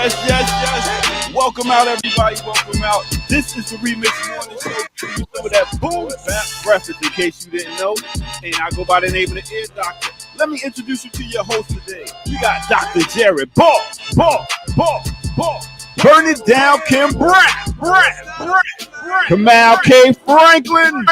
Yes. Welcome out, everybody. Welcome out. This is the RemiX Morning Show. You know that BoomBapBreakfast, in case you didn't know. And I go by the name of the Ear Doctor. Let me introduce you to your host today. We got Dr. Jared. Ball. Burn it down, Kim Brett. Kamal K. Franklin.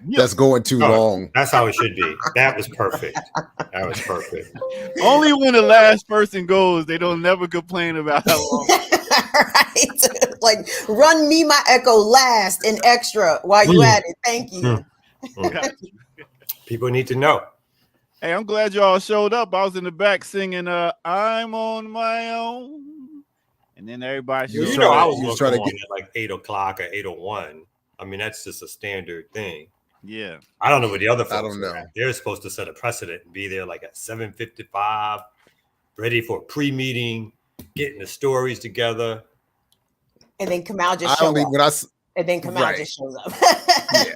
That's going too long. That's how it should be. That was perfect. Only when the last person goes, they don't never complain about how long. Right? Like, run me my echo last and extra while you at it. Thank you. People need to know. Hey, I'm glad y'all showed up. I was in the back singing I'm on my own. And then everybody showed up. I was trying to get at like 8 o'clock or 8:01. I mean, that's just a standard thing. Yeah. I don't know what the other folks I don't know. They're supposed to set a precedent and be there like at 7:55, ready for a pre-meeting, getting the stories together. And then Kamal just shows up. Just shows up. Yeah.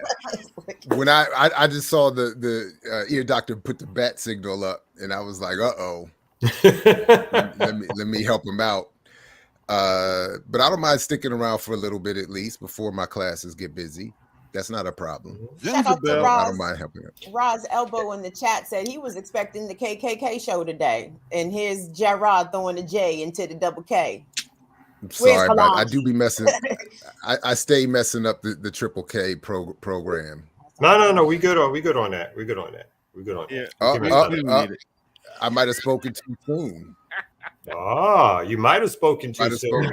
When I just saw the ear doctor put the bat signal up, and I was like, uh-oh. let me help him out. But I don't mind sticking around for a little bit at least before my classes get busy. That's not a problem. Shout out to Roz. I don't mind helping him. Roz Elbow in the chat said he was expecting the KKK show today, and here's Gerard throwing a J into the double K. I'm sorry, but I do be messing. I stay messing up the triple K program. No. We good on that. Yeah. I might have spoken too soon. You might have spoken too soon.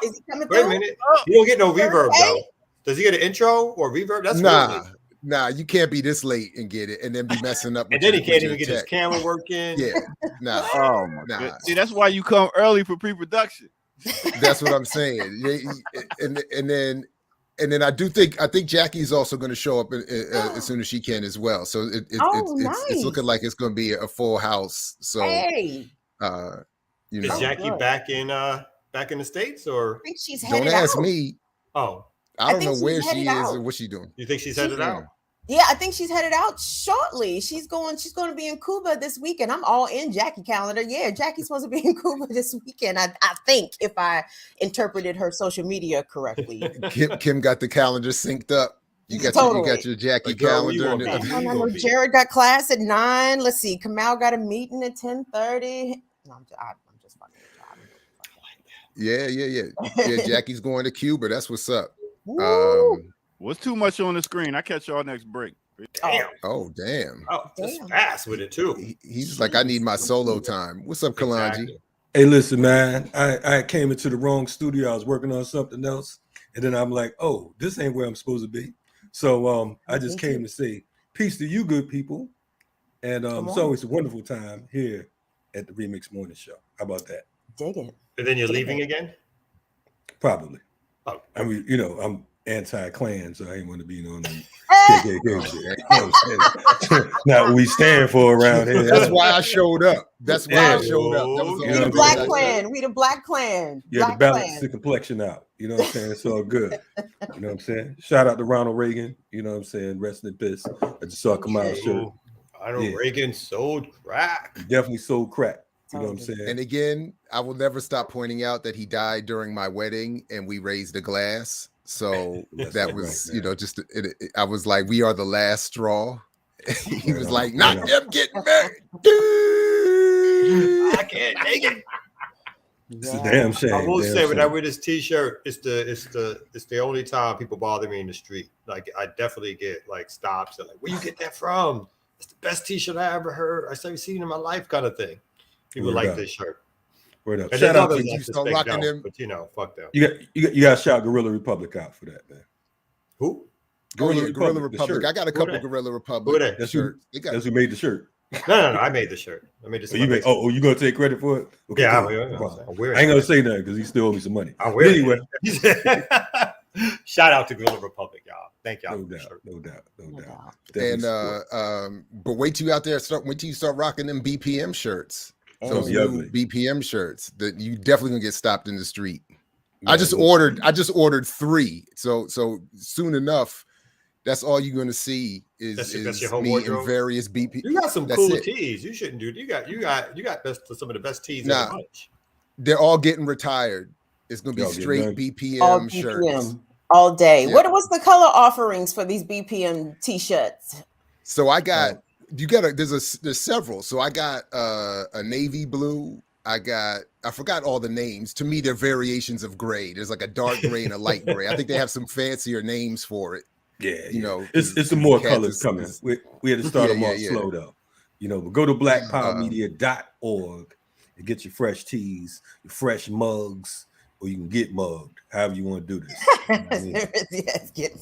Is he coming Wait a through? minute. You don't get no reverb though. Does he get an intro or reverb? That's nah. You can't be this late and get it, and then be messing up. And then he can't even get his camera working. Yeah, nah. Oh my God. See, that's why you come early for pre-production. That's what I'm saying. And then I think Jackie's also going to show up as soon as she can as well. So it's looking like it's going to be a full house. So Hey. Is Jackie back in the States, or I think she's headed don't ask out. me. Oh, I don't know where she's she headed is out. or what she's doing. you think she's headed out? Yeah, I think she's headed out shortly. She's going to be in Cuba this weekend. I'm all in Jackie calendar. Yeah, Jackie's supposed to be in Cuba this weekend. I think, if I interpreted her social media correctly. Kim got the calendar synced up. You got your Jackie calendar. I Jared got class at 9. Let's see. Kamal got a meeting at 10:30. No, I'm just fucking. Yeah. Jackie's going to Cuba. That's what's up. What's too much on the screen? I catch y'all next break. Damn. Oh, damn. Oh, just fast with it too. He's like, I need my solo time. What's up, Kalonji? Exactly. Hey, listen, man. I came into the wrong studio. I was working on something else, and then I'm like, oh, this ain't where I'm supposed to be. So I just came to say peace to you, good people, and it's always a wonderful time here at the RemiX Morning Show. How about that? Dig it. And then you're leaving again? Probably. Oh. I mean, I'm anti-Klan, so I ain't want to be on the KKK shit. Not what we stand for around here. That's why I showed up. That was We the Black Klan. We the Black Klan. Yeah, to balance the complexion out. You know what I'm saying? It's all good. You know what I'm saying? Shout out to Ronald Reagan. You know what I'm saying? Rest in peace. I just saw come out. Ronald Reagan sold crack. He definitely sold crack. You know what I'm saying? And again, I will never stop pointing out that he died during my wedding and we raised a glass. So that was, I was like, we are the last straw. He was like, not them getting married. I can't take it. It's a damn shame. I will say, when I wear this T-shirt, it's the only time people bother me in the street. Like, I definitely get like stops and like, where you get that from? It's the best T-shirt I ever heard. I started seeing in my life, kind of thing. People like this shirt. Word up. And Shout out to you. Start rocking them. But fuck them. You got to shout Guerrilla Republic out for that, man. Who? Guerrilla Republic. I got a couple Guerrilla Republic shirts. That's who made the shirt. No. I made the shirt. I made this. You gonna take credit for it? Okay, yeah, I ain't gonna say nothing because he still owe me some money. Anyway. Shout out to Guerrilla Republic, y'all. Thank y'all. No doubt. And but wait till you out there wait till you start rocking them BPM shirts. Those new BPM shirts that you definitely gonna get stopped in the street. Yeah, I just ordered 3. So soon enough, That's all you're going to see That's your is whole me wardrobe? in various BP. You got some That's cool it. tees. You shouldn't do. You got some of the best tees in Nah. the bunch. They're all getting retired. It's going to be Y'all straight getting BPM All BPM shirts. all day. Yeah. What's the color offerings for these BPM t-shirts? So I got there's several. So I got a navy blue. I forgot all the names. To me, they're variations of gray. There's like a dark gray and a light gray. I think they have some fancier names for it. Yeah, you know, it's some more colors coming. We had to start them off slow though. You know, but go to blackpowermedia.org and get your fresh teas, your fresh mugs, or you can get mugged. However you want to do this.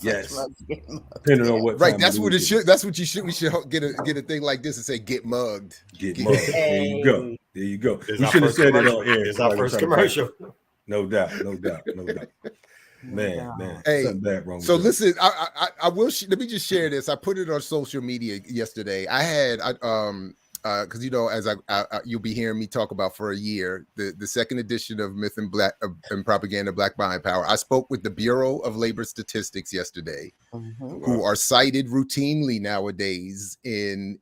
Yes, mugs, get mugged. Depending on what. Right, that's what it should. That's what you should. We should get a thing like this and say "get mugged." Get mugged. There you go. There you go. We should have said it on air. It's our first commercial. No doubt. Man. Hey, something bad wrong. So listen, I will. Let me just share this. I put it on social media yesterday. I had because as you'll be hearing me talk about for a year the second edition of Myth and Black and Propaganda Black Buying Power. I spoke with the Bureau of Labor Statistics yesterday, who are cited routinely nowadays in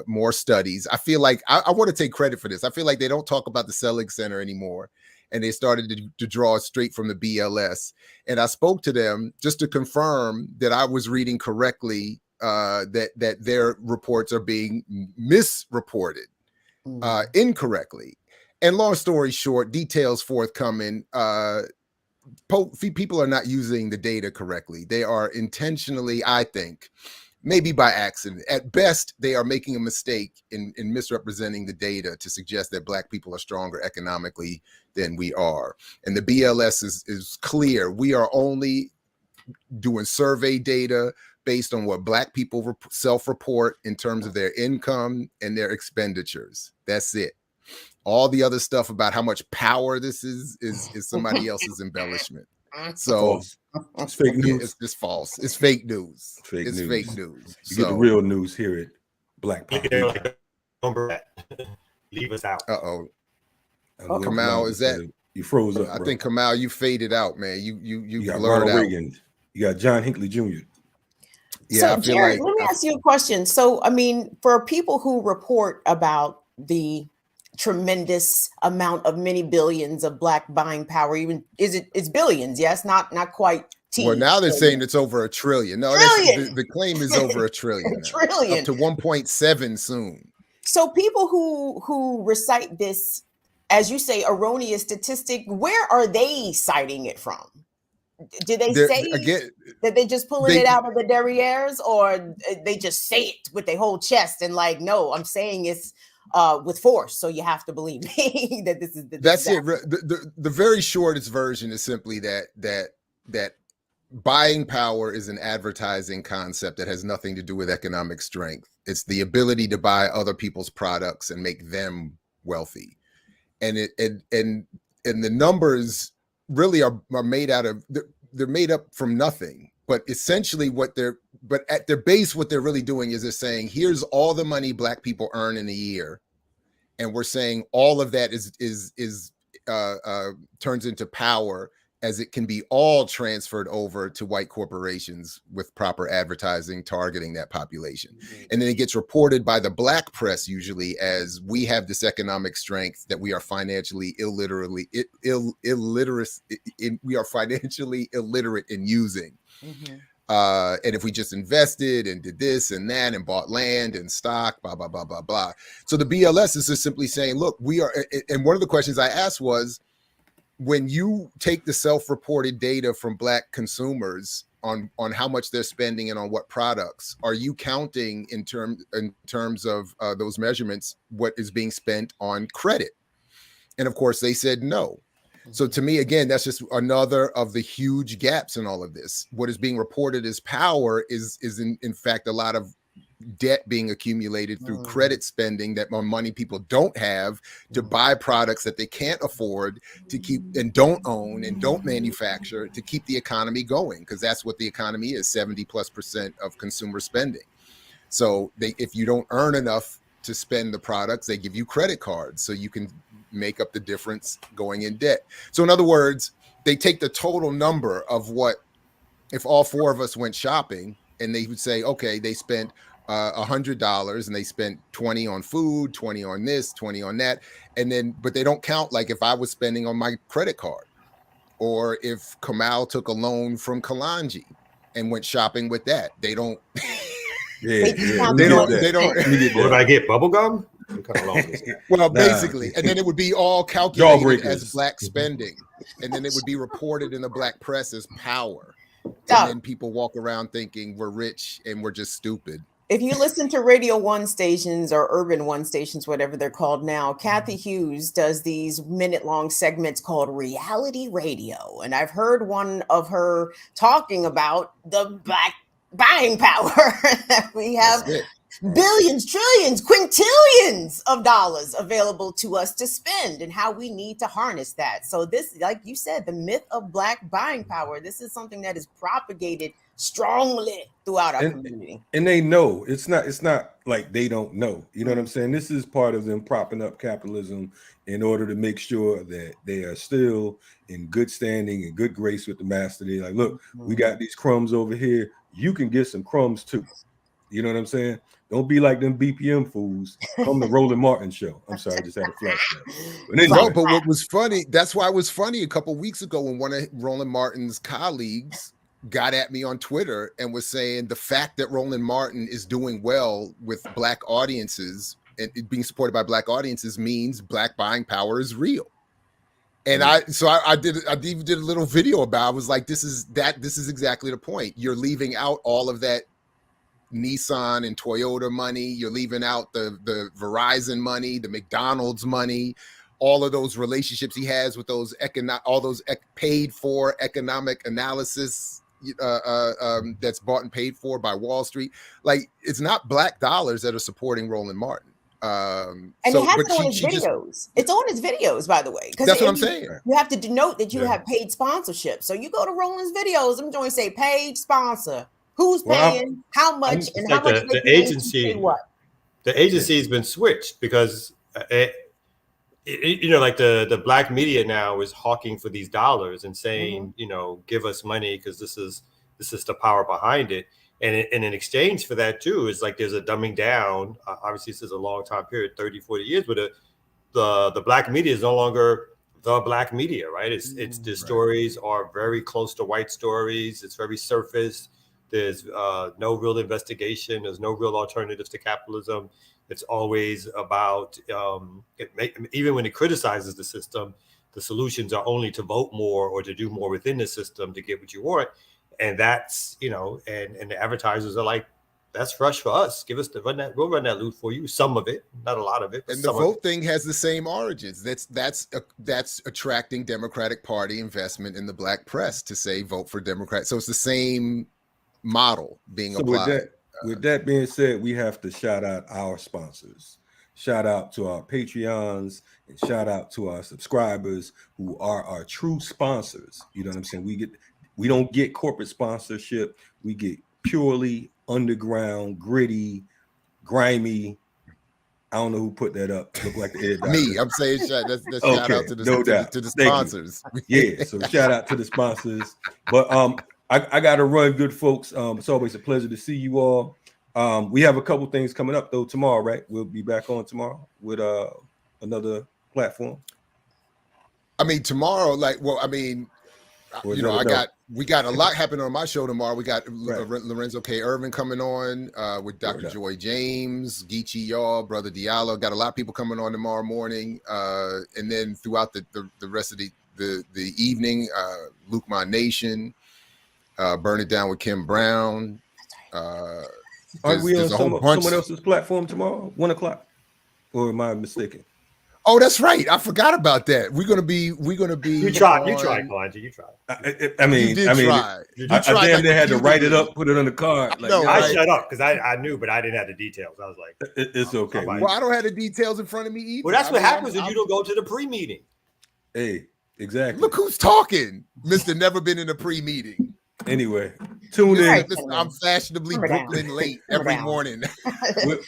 more studies. I feel like I want to take credit for this. I feel like they don't talk about the Selig Center anymore, and they started to draw straight from the BLS. And I spoke to them just to confirm that I was reading correctly. That their reports are being misreported incorrectly. And long story short, details forthcoming. People are not using the data correctly. They are intentionally, I think, maybe by accident. At best, they are making a mistake in misrepresenting the data to suggest that Black people are stronger economically than we are. And the BLS is clear. We are only doing survey data based on what Black people self-report in terms of their income and their expenditures. That's it. All the other stuff about how much power this is somebody else's embellishment. So it's fake news. It's just false. It's fake news. Fake news. You get the real news here at Black Power. Leave us out. Kamal, is that you froze up? I think Kamal, you faded out, man. You got blurred Ronald out. Reagan. You got John Hinckley Jr. Yeah, so Jared, let me ask you a question. So, I mean, for people who report about the tremendous amount of many billions of Black buying power, even it's billions, yes, not quite. Well, now they're saying it's over $1 trillion. No, the claim is over $1 trillion. Trillion. Up to 1.7 soon. So people who recite this, as you say, erroneous statistic, where are they citing it from? Did they say that they just pulling it out of the derrieres, or they just say it with their whole chest and like, no, I'm saying it's with force, so you have to believe me that this is that's it. The very shortest version is simply that buying power is an advertising concept that has nothing to do with economic strength. It's the ability to buy other people's products and make them wealthy, and the numbers really are made out of, they're made up from nothing, but essentially but at their base, what they're really doing is they're saying, here's all the money Black people earn in a year. And we're saying all of that turns into power, as it can be all transferred over to white corporations with proper advertising targeting that population. And then it gets reported by the Black press usually as, we have this economic strength that we are financially illiterate in using. And if we just invested and did this and that and bought land and stock, blah, blah, blah, blah, blah. So the BLS is just simply saying, look, we are, and one of the questions I asked was, when you take the self-reported data from Black consumers on how much they're spending and on what products, are you counting in terms of those measurements what is being spent on credit? And of course they said no. So to me, again, that's just another of the huge gaps in all of this. What is being reported as power is in fact a lot of debt being accumulated through credit spending, that money people don't have to buy products that they can't afford to keep and don't own and don't manufacture to keep the economy going, because that's what the economy is, 70+% of consumer spending. So if you don't earn enough to spend the products, they give you credit cards so you can make up the difference going in debt. So in other words, they take the total number of what if all four of us went shopping and they would say, okay, they spent $100 and they spent 20 on food, 20 on this, 20 on that. And then, but they don't count like if I was spending on my credit card or if Kamal took a loan from Kalanji and went shopping with that. They don't. They don't. Would I get bubble gum? What kind of loan is that? Well, basically, and then it would be all calculated as black spending, and then it would be reported in the black press as power. And then people walk around thinking we're rich and we're just stupid. If you listen to Radio 1 stations or Urban 1 stations, whatever they're called now, Kathy Hughes does these minute-long segments called reality radio. And I've heard one of her talking about the black buying power that we have. Billions, trillions, quintillions of dollars available to us to spend and how we need to harness that. So this, like you said, the myth of black buying power, this is something that is propagated strongly throughout our community. And they know it's not like they don't know. You know what I'm saying? This is part of them propping up capitalism in order to make sure that they are still in good standing and good grace with the master. They're like, look, we got these crumbs over here. You can get some crumbs too. You know what I'm saying? Don't be like them BPM fools. Come to Roland Martin show. I'm sorry, I just had a flashback. But anyway. But what was funny, that's why it was funny a couple of weeks ago when one of Roland Martin's colleagues got at me on Twitter and was saying the fact that Roland Martin is doing well with black audiences and being supported by black audiences means black buying power is real. And I even did a little video about it. I was like, this is exactly the point. You're leaving out all of that Nissan and Toyota money. You're leaving out the Verizon money, the McDonald's money, all of those relationships he has with those paid for economic analysis that's bought and paid for by Wall Street. Like, it's not black dollars that are supporting Roland Martin. And it has it on his videos. It's on his videos, by the way. That's what I'm saying. You have to denote that you have paid sponsorship. So you go to Roland's videos, I'm going to say paid sponsor. Who's paying, how much, and how much the agency? What? The agency has been switched because, like the black media now is hawking for these dollars and saying, give us money because this is the power behind it. And in exchange for that too, is like there's a dumbing down. Obviously, this is a long time period, 30, 40 years, but the black media is no longer the black media, right? The stories are very close to white stories. It's very surface. There's no real investigation. There's no real alternatives to capitalism. It's always about, even when it criticizes the system, the solutions are only to vote more or to do more within the system to get what you want. And that's, and the advertisers are like, that's fresh for us. Give us we'll run that loot for you. Some of it, not a lot of it. And the vote thing has the same origins. That's attracting Democratic Party investment in the black press to say vote for Democrat. So it's the same model being applied. With that being said, we have to shout out our sponsors. Shout out to our Patreons and shout out to our subscribers who are our true sponsors. You know what I'm saying? We don't get corporate sponsorship. We get purely underground, gritty, grimy. I don't know who put that up. Look like the Ed Me. I'm saying shout out to the sponsors. Yeah, so shout out to the sponsors. But I got to run, good folks. It's always a pleasure to see you all. We have a couple things coming up though tomorrow, right? We'll be back on tomorrow with another platform. I mean, tomorrow, we got a lot happening on my show tomorrow. We got Lorenzo K. Irvin coming on with Dr. Joy James, Geechee Yaw, Brother Diallo. Got a lot of people coming on tomorrow morning. And then throughout the rest of the evening, Luke My Nation, Burn It Down with Kim Brown. Are we on someone else's platform tomorrow, 1:00? Or am I mistaken? Oh, that's right. I forgot about that. We're gonna be. You tried, Kalonji. You tried. I damn near had to write it up, put it on the card. I shut up because I knew, but I didn't have the details. I was like, it's okay. Well, I don't have the details in front of me either. Well, that's what happens if you don't go to the pre-meeting. Hey, exactly. Look who's talking, Mr. Never Been in a pre-meeting. Anyway, tune in. I'm fashionably Brooklyn late every morning.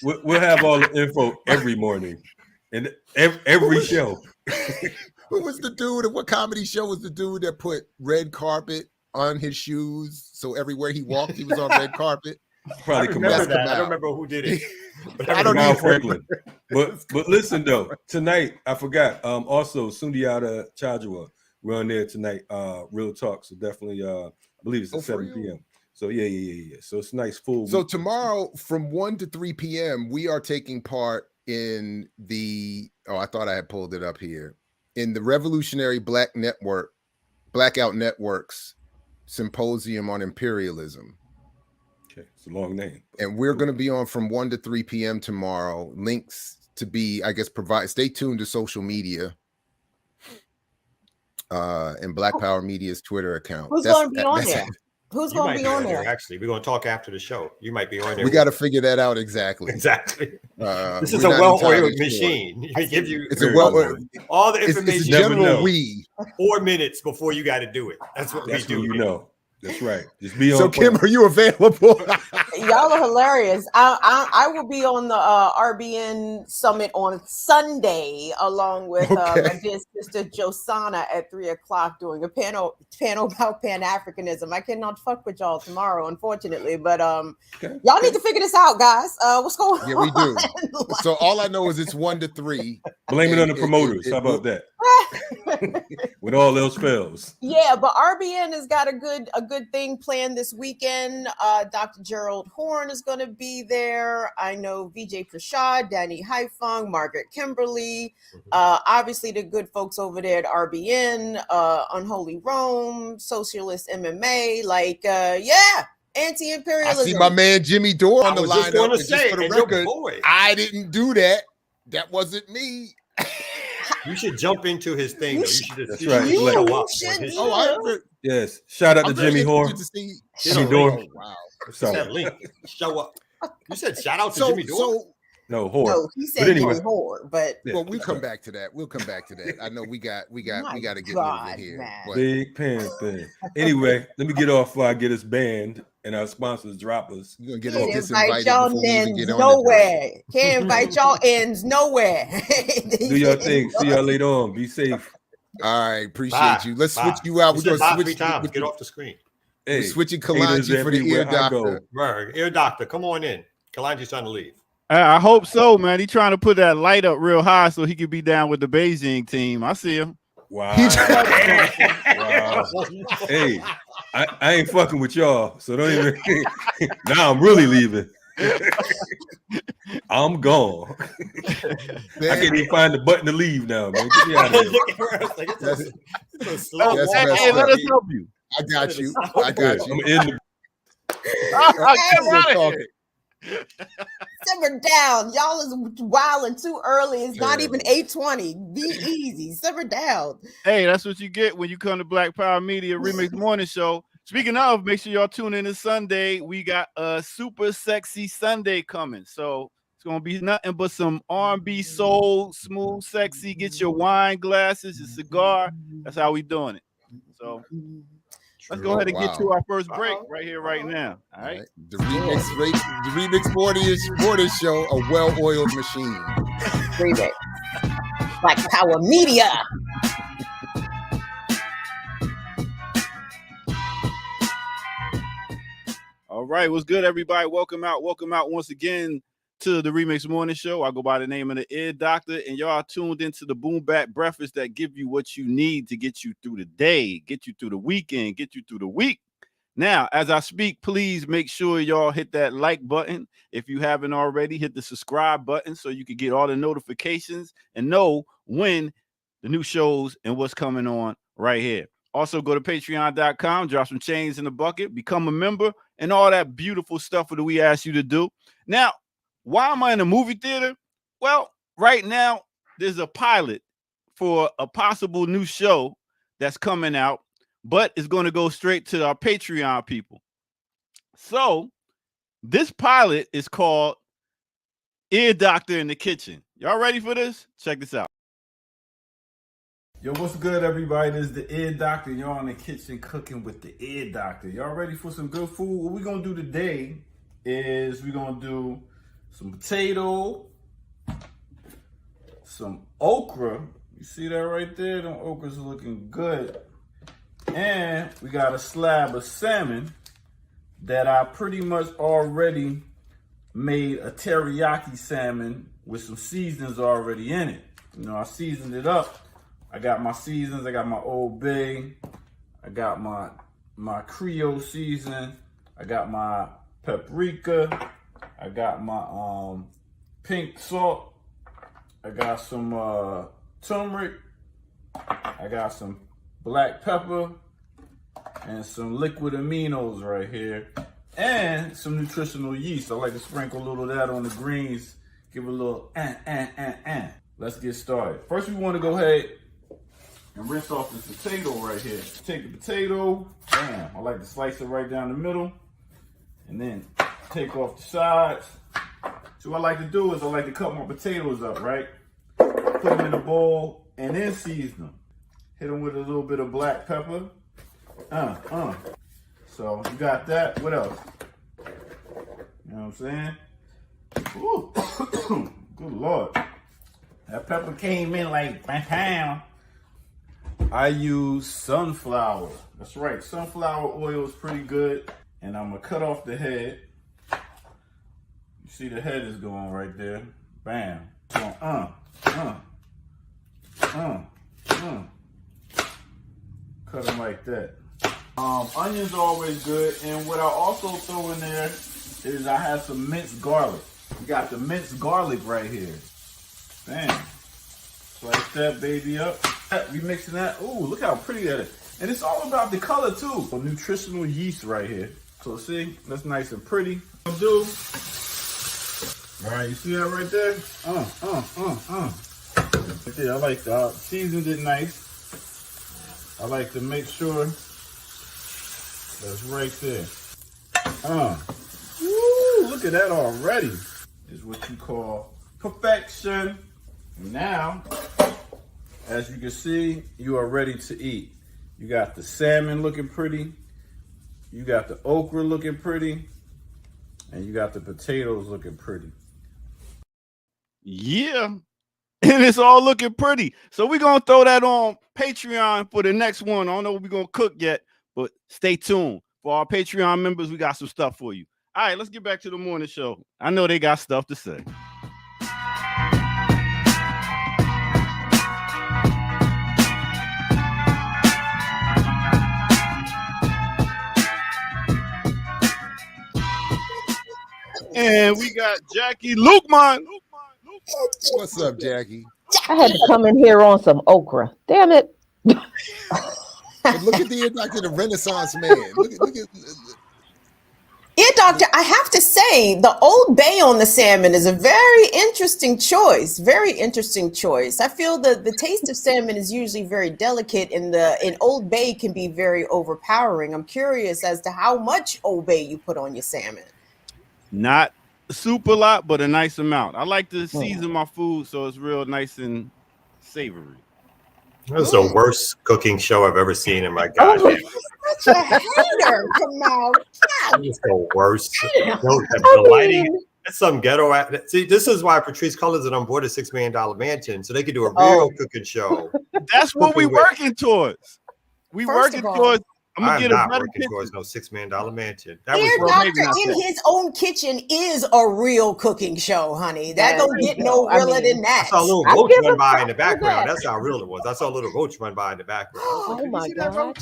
We'll have all the info every morning and every show. Who was the dude? What comedy show was the dude that put red carpet on his shoes, so everywhere he walked, he was on red carpet. Probably I remember Kamal. that. I don't remember who did it. But I don't Kamal either. Franklin. But listen though, tonight I forgot. Also, Sundiata Chajwa, we're on there tonight. Real talk. So definitely, I believe it's at 7 p.m. So yeah. So it's a nice full. So week. tomorrow from 1 to 3 p.m. we are taking part in the. Oh, I thought I had pulled it up here in the Revolutionary Blackout Networks Symposium on Imperialism. Okay, it's a long name. And we're going to be on from 1 to 3 p.m. tomorrow. Links to be, I guess, stay tuned to social media and Black Power Media's Twitter account. Who's going to be on there? Who's going to be on there? Actually, we're going to talk after the show. You might be on there. We got to figure that out exactly. Exactly. This is a well-oiled machine. It gives you all the information. It's general 4 minutes before you got to do it. That's what we do. You know. That's right. Just be on. So, Kim, are you available? Y'all are hilarious. I will be on the RBN Summit on Sunday, along with my dear sister Josana at 3:00 doing a panel about Pan-Africanism. I cannot fuck with y'all tomorrow, unfortunately, but y'all need to figure this out, guys. What's going on? Yeah, we do. So all I know is it's 1 to 3. Blame it on the promoters. How about that? When all else fails. Yeah, but RBN has got a good thing planned this weekend. Dr. Gerald Horn is going to be there. I know Vijay Prashad, Danny Haifung, Margaret Kimberly, obviously the good folks over there at RBN, Unholy Rome, Socialist MMA, anti-imperialism. I see my man Jimmy Dore on the line. Just want to say, for the record, I didn't do that. That wasn't me. You should jump into his thing. You should That's right. Yes. Shout out to Jimmy Horn. Jimmy Dore. Oh, wow. Sorry. Show up. You said shout out to Jimmy Dore? No, Horn. No, he said Horn, but well, we'll come back to that. I know we got to get moving here. Big pen thing. Anyway, let me get off before I get us banned and our sponsors drop us. You're gonna get us disinvited before we even get on nowhere. Can't invite y'all ends nowhere. Do your thing. See y'all later on. Be safe. All right, appreciate you. Let's switch you out. We're gonna switch. Get off the screen. Hey, we're switching Kalanji for the ear doctor. Ear doctor, come on in. Kalanji's trying to leave. I hope so, man. He's trying to put that light up real high so he could be down with the Beijing team. I see him. Wow. Wow. Hey, I ain't fucking with y'all, so don't even. Now I'm really leaving. I'm gone. I can't even find the button to leave now, man. Get me out of here. Hey, let us help you. I got you. I'm in the. Simmer down. Y'all is wilding too early. It's not even 8:20. Be easy. Simmer down. Hey, that's what you get when you come to Black Power Media Remix Morning Show. Speaking of, make sure y'all tune in this Sunday. We got a super sexy Sunday coming. So it's going to be nothing but some R&B, soul, smooth, sexy. Get your wine glasses, your cigar. That's how we doing it. So let's go ahead and get to our first break right here, right now. All right. The Remix Morning Show, a well-oiled machine. Remix. Black Power Media. All right, what's good, everybody? Welcome out once again to the Remix Morning Show. I go by the name of the Ear Doctor, and y'all are tuned into the BoomBapBreakfast that give you what you need to get you through the day, get you through the weekend, get you through the week. Now, as I speak, please make sure y'all hit that like button. If you haven't already, hit the subscribe button so you can get all the notifications and know when the new shows and what's coming on right here. Also, go to patreon.com, drop some change in the bucket, become a member, and all that beautiful stuff that we ask you to do. Now, why am I in a movie theater? Well, right now, there's a pilot for a possible new show that's coming out, but it's going to go straight to our Patreon people. So, this pilot is called Ear Doctor in the Kitchen. Y'all ready for this? Check this out. Yo, what's good, everybody? This is the Ear Doctor. Y'all in the kitchen cooking with the Ear Doctor. Y'all ready for some good food? What we're going to do today is we're going to do some potato, some okra. You see that right there? Them okras are looking good. And we got a slab of salmon that I pretty much already made a teriyaki salmon with some seasonings already in it. You know, I seasoned it up. I got my seasons. I got my Old Bay. I got my Creole season. I got my paprika. I got my pink salt. I got some turmeric. I got some black pepper and some liquid aminos right here, and some nutritional yeast. I like to sprinkle a little of that on the greens, give it a little Let's get started. First, we want to go ahead and rinse off this potato right here. Take the potato, bam. I like to slice it right down the middle, and then take off the sides. So what I like to do is I like to cut my potatoes up, right? Put them in a bowl and then season them. Hit them with a little bit of black pepper. So you got that. What else? You know what I'm saying? Ooh. Good Lord. That pepper came in like bam. I use sunflower. That's right. Sunflower oil is pretty good. And I'm going to cut off the head. You see the head is going right there. Bam. So, cut them like that. Onions are always good, and what I also throw in there is I have some minced garlic. We got the minced garlic right here. Bam. Slice that baby up. We mixing that. Ooh, look how pretty that is. And it's all about the color too. So nutritional yeast right here. So see, that's nice and pretty. I'll do. All right, you see that right there? Yeah, I like that. Seasoned it nice. I like to make sure that's right there. Woo, look at that already. Is what you call perfection. Now, as you can see, you are ready to eat. You got the salmon looking pretty. You got the okra looking pretty. And you got the potatoes looking pretty. Yeah. And it's all looking pretty. So we're going to throw that on Patreon for the next one. I don't know what we're going to cook yet, but stay tuned. For our Patreon members, we got some stuff for you. All right, let's get back to the morning show. I know they got stuff to say. And we got Jackie Lukeman. What's up, Jackie? I had to come in here on some okra. Damn it. But look at the Renaissance man. Look at Yeah, doctor, I have to say the Old Bay on the salmon is a very interesting choice. Very interesting choice. I feel that the taste of salmon is usually very delicate, and Old Bay can be very overpowering. I'm curious as to how much Old Bay you put on your salmon. Not super lot, but a nice amount. I like to season my food so it's real nice and savory. That's the worst cooking show I've ever seen in my goddamn. Such a hater, Kamal. It's the worst. The lighting. It's some ghetto. See, this is why Patrice Cullins and on board a $6 million mansion, so they could do a real cooking show. That's what we're working towards. We working towards. I'm not working towards no $6 million mansion. That Dear Doctor in his own kitchen is a real cooking show, honey. That don't get no realer than that. I saw a little roach run by in the background. That's how real it was. I saw a little roach run by in the background. Oh my God.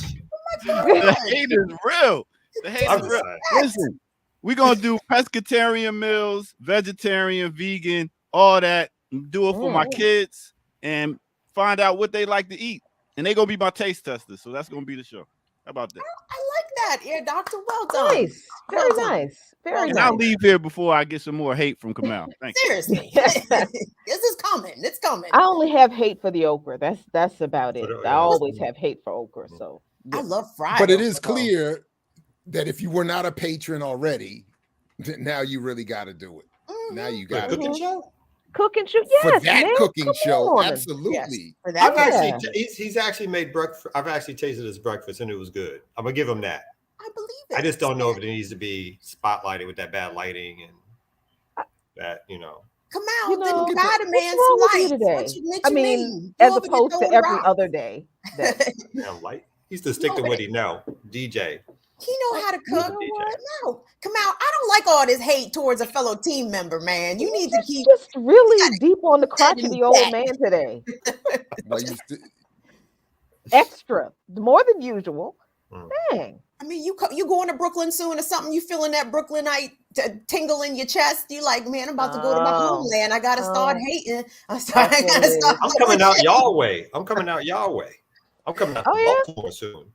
The hate is real. The hate is real. Listen, we're going to do pescatarian meals, vegetarian, vegan, all that. Do it for my kids and find out what they like to eat. And they're going to be my taste testers. So that's going to be the show. How about that? I like that, Air Doctor. Well done. Nice. Very nice. Very and nice. I'll leave here before I get some more hate from Kamal. Thank you. Seriously. This is coming. It's coming. I only have hate for the okra. That's about it. I always have hate for okra. So I love fried. But it is clear that if you were not a patron already, now you really got to do it. Now you got to cooking show, yes, for that man. cooking show, on. absolutely. Yes, for that He's actually made breakfast. I've actually tasted his breakfast and it was good. I'm gonna give him that. I believe it. I just don't know if it needs to be spotlighted with that bad lighting and that, Come out, then God a man's life. Today? I mean, as opposed to every other day. Light. He's to stick to what he know. DJ. He know how to cook. No, come out. I don't like all this hate towards a fellow team member, man. You need to keep just really deep on the crotchety old man today. Extra, more than usual. Dang. I mean, you going to Brooklyn soon or something? You feeling that Brooklynite tingle in your chest? You like, man, I'm about to go to my homeland. I gotta start hating. I'm coming out y'all way. I'm coming out Baltimore soon.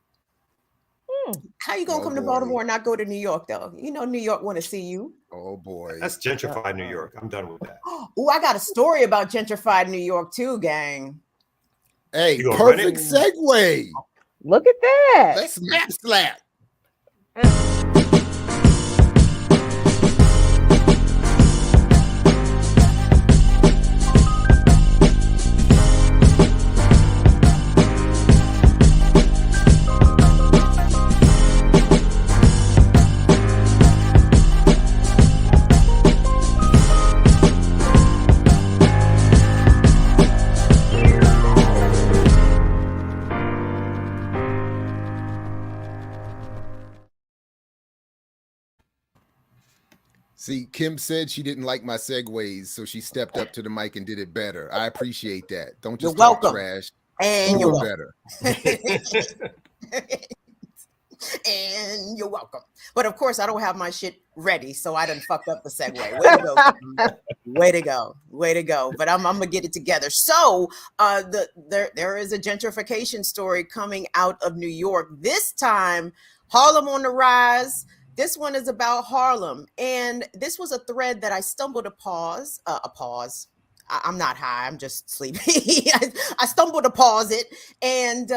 How you gonna come to Baltimore and not go to New York though? You know New York want to see you. Oh boy, that's gentrified New York. I'm done with that. Oh, I got a story about gentrified New York too, gang. Hey, perfect segue. Look at that. Let's map slap. See, Kim said she didn't like my segues, so she stepped up to the mic and did it better. I appreciate that. Don't just talk trash. And you're better. And you're welcome. But of course, I don't have my shit ready, so I done fucked up the segue. Way to go. Way to go. Way to go. But I'm gonna get it together. So there is a gentrification story coming out of New York. This time, Harlem on the rise. This one is about Harlem, and this was a thread that I stumbled upon. I'm not high, I'm just sleepy. I stumbled upon it, and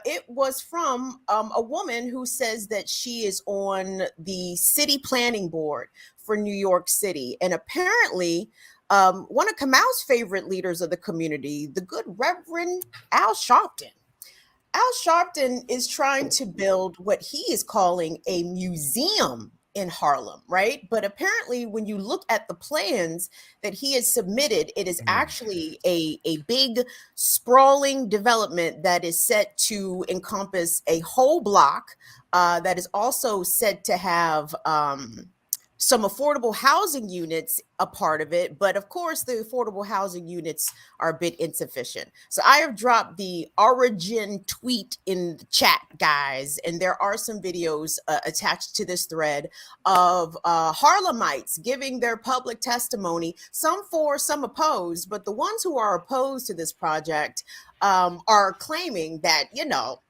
it was from a woman who says that she is on the city planning board for New York City, and apparently one of Kamal's favorite leaders of the community, the good Reverend Al Sharpton. Al Sharpton is trying to build what he is calling a museum in Harlem, right? But apparently when you look at the plans that he has submitted, it is actually a big sprawling development that is set to encompass a whole block that is also said to have some affordable housing units a part of it, but of course the affordable housing units are a bit insufficient. So I have dropped the origin tweet in the chat, guys, and there are some videos attached to this thread of Harlemites giving their public testimony, some for, some opposed, but the ones who are opposed to this project are claiming that, you know,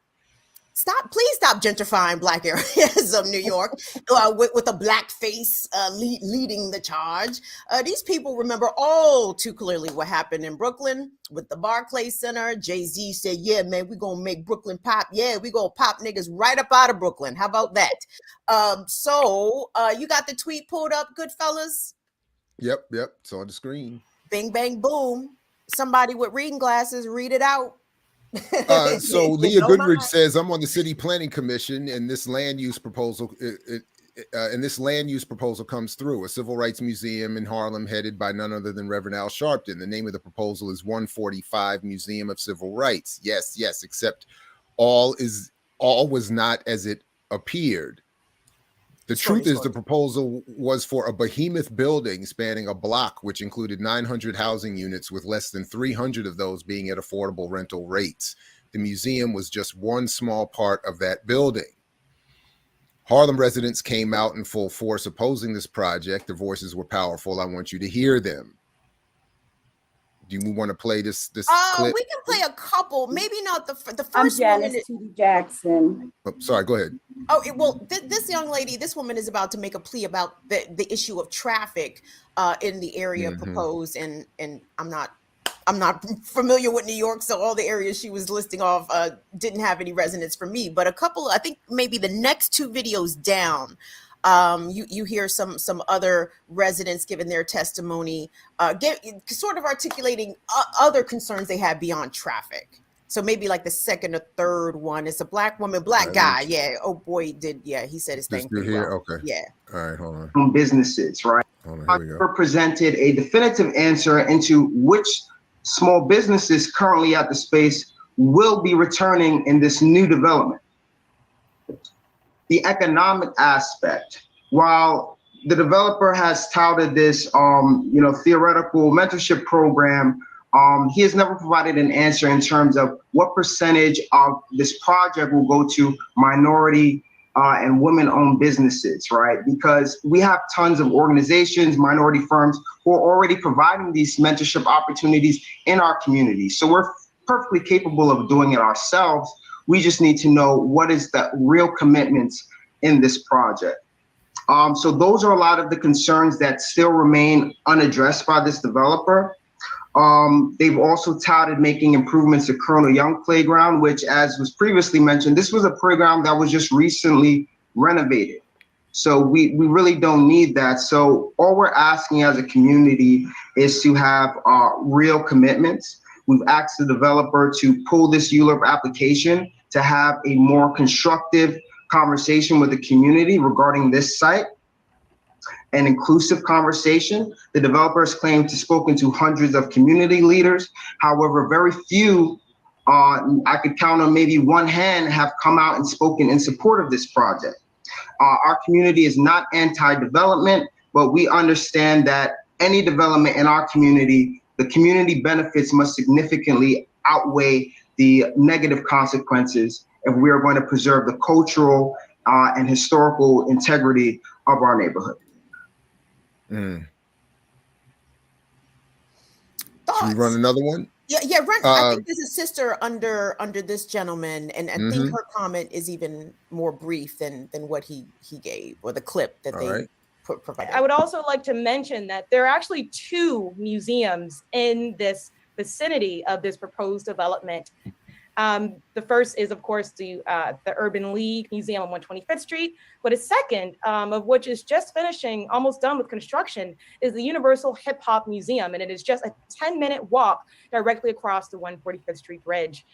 please stop gentrifying Black areas of New York with a black face leading the charge. These people remember all too clearly what happened in Brooklyn with the Barclays Center. Jay-Z said, yeah, man, we're going to make Brooklyn pop. Yeah, we're going to pop niggas right up out of Brooklyn. How about that? So you got the tweet pulled up, good fellas? Yep. It's on the screen. Bing, bang, boom. Somebody with reading glasses, read it out. So Leah Goodrich says, I'm on the city planning commission, and this land use proposal comes through. A civil rights museum in Harlem headed by none other than Reverend Al Sharpton. The name of the proposal is 145 Museum of Civil Rights. Yes, except all was not as it appeared. The truth is the proposal was for a behemoth building spanning a block, which included 900 housing units, with less than 300 of those being at affordable rental rates. The museum was just one small part of that building. Harlem residents came out in full force opposing this project. Their voices were powerful. I want you to hear them. Do you want to play this clip? We can play a couple, maybe not the first I'm one. Janice T.D. Jackson. Oh, sorry, go ahead. Oh, well, this young lady, this woman is about to make a plea about the issue of traffic in the area proposed, and I'm not familiar with New York, so all the areas she was listing off didn't have any resonance for me. But a couple, I think maybe the next two videos down, you hear some other residents giving their testimony, sort of articulating other concerns they have beyond traffic. So maybe like the second or third one is a black woman, black guy. Yeah. Oh boy, he said his thing pretty well. Okay. Yeah. All right, hold on. Businesses, right? Hold on, here we go. Presented a definitive answer into which small businesses currently at the space will be returning in this new development. the economic aspect. While the developer has touted this, theoretical mentorship program, he has never provided an answer in terms of what percentage of this project will go to minority and women-owned businesses, right? Because we have tons of organizations, minority firms who are already providing these mentorship opportunities in our community. So we're perfectly capable of doing it ourselves. We just need to know what is the real commitments in this project. So those are a lot of the concerns that still remain unaddressed by this developer. They've also touted making improvements to Colonel Young Playground, which, as was previously mentioned, this was a playground that was just recently renovated. So we really don't need that. So all we're asking as a community is to have real commitments. We've asked the developer to pull this ULURP application to have a more constructive conversation with the community regarding this site, an inclusive conversation. The developers claim to have spoken to hundreds of community leaders. However, very few, I could count on maybe one hand, have come out and spoken in support of this project. Our community is not anti-development, but we understand that any development in our community, the community benefits must significantly outweigh the negative consequences if we are going to preserve the cultural and historical integrity of our neighborhood. Should we run another one? Yeah, run. I think there's a sister under this gentleman, and I think her comment is even more brief than what he gave, or the clip that they provided. I would also like to mention that there are actually 2 museums in this vicinity of this proposed development. The first is, of course, the Urban League Museum on 125th Street, but a second, of which is just finishing, almost done with construction, is the Universal Hip Hop Museum, and it is just a 10-minute walk directly across the 145th Street Bridge.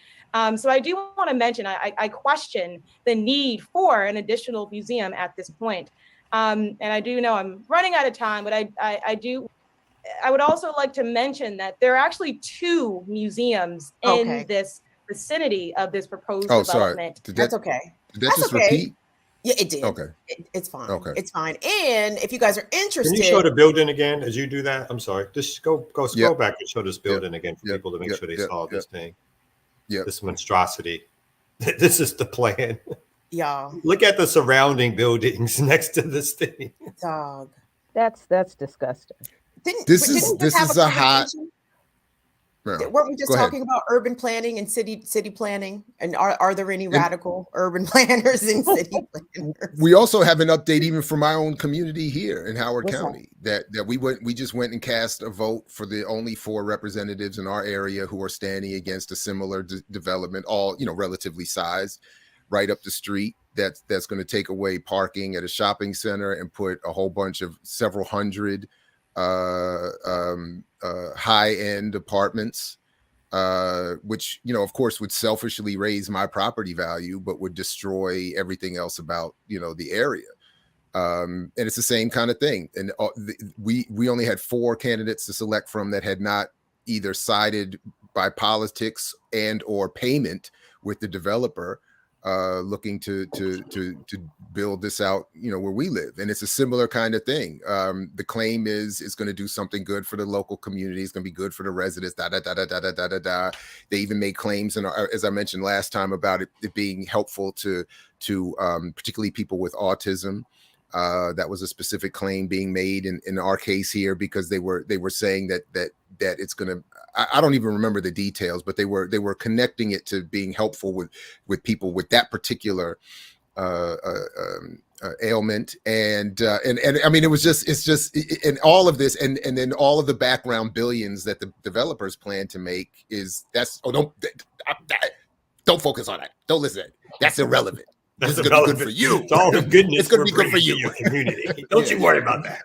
So I do want to mention, I question the need for an additional museum at this point. And I do know I'm running out of time, but I would also like to mention that there are actually 2 museums in this vicinity of this proposed development. That's okay. Did that just repeat? Yeah, it did. Okay. It's fine. Okay. It's fine. And if you guys are interested, can you show the building again as you do that? I'm sorry. Just go scroll back and show this building again for people to make sure they saw this thing. Yeah. This monstrosity. This is the plan. Yeah. Look at the surrounding buildings next to this thing. Dog. That's disgusting. This is a hot. Weren't we just talking about urban planning and city planning? And are there any radical urban planners in city planners? We also have an update even from my own community here in Howard County that we just went and cast a vote for the only 4 representatives in our area who are standing against a similar development, all relatively sized, right up the street. That's going to take away parking at a shopping center and put a whole bunch of several hundred high-end apartments, which of course would selfishly raise my property value, but would destroy everything else about the area. And it's the same kind of thing. And we only had 4 candidates to select from that had not either sided by politics and or payment with the developer, looking to build this out, where we live. And it's a similar kind of thing. The claim is it's going to do something good for the local community. It's going to be good for the residents, They even made claims, and as I mentioned last time, about it being helpful to particularly people with autism. That was a specific claim being made in our case here, because they were saying that it's going to, I don't even remember the details, but they were connecting it to being helpful with people with that particular ailment. And I mean, it's just in all of this, and then all of the background billions that the developers plan to make don't focus on that. Don't listen to that. That's irrelevant. This is going to be good for you. It's all the goodness. It's going to be good for you. Your community. Don't you worry about that.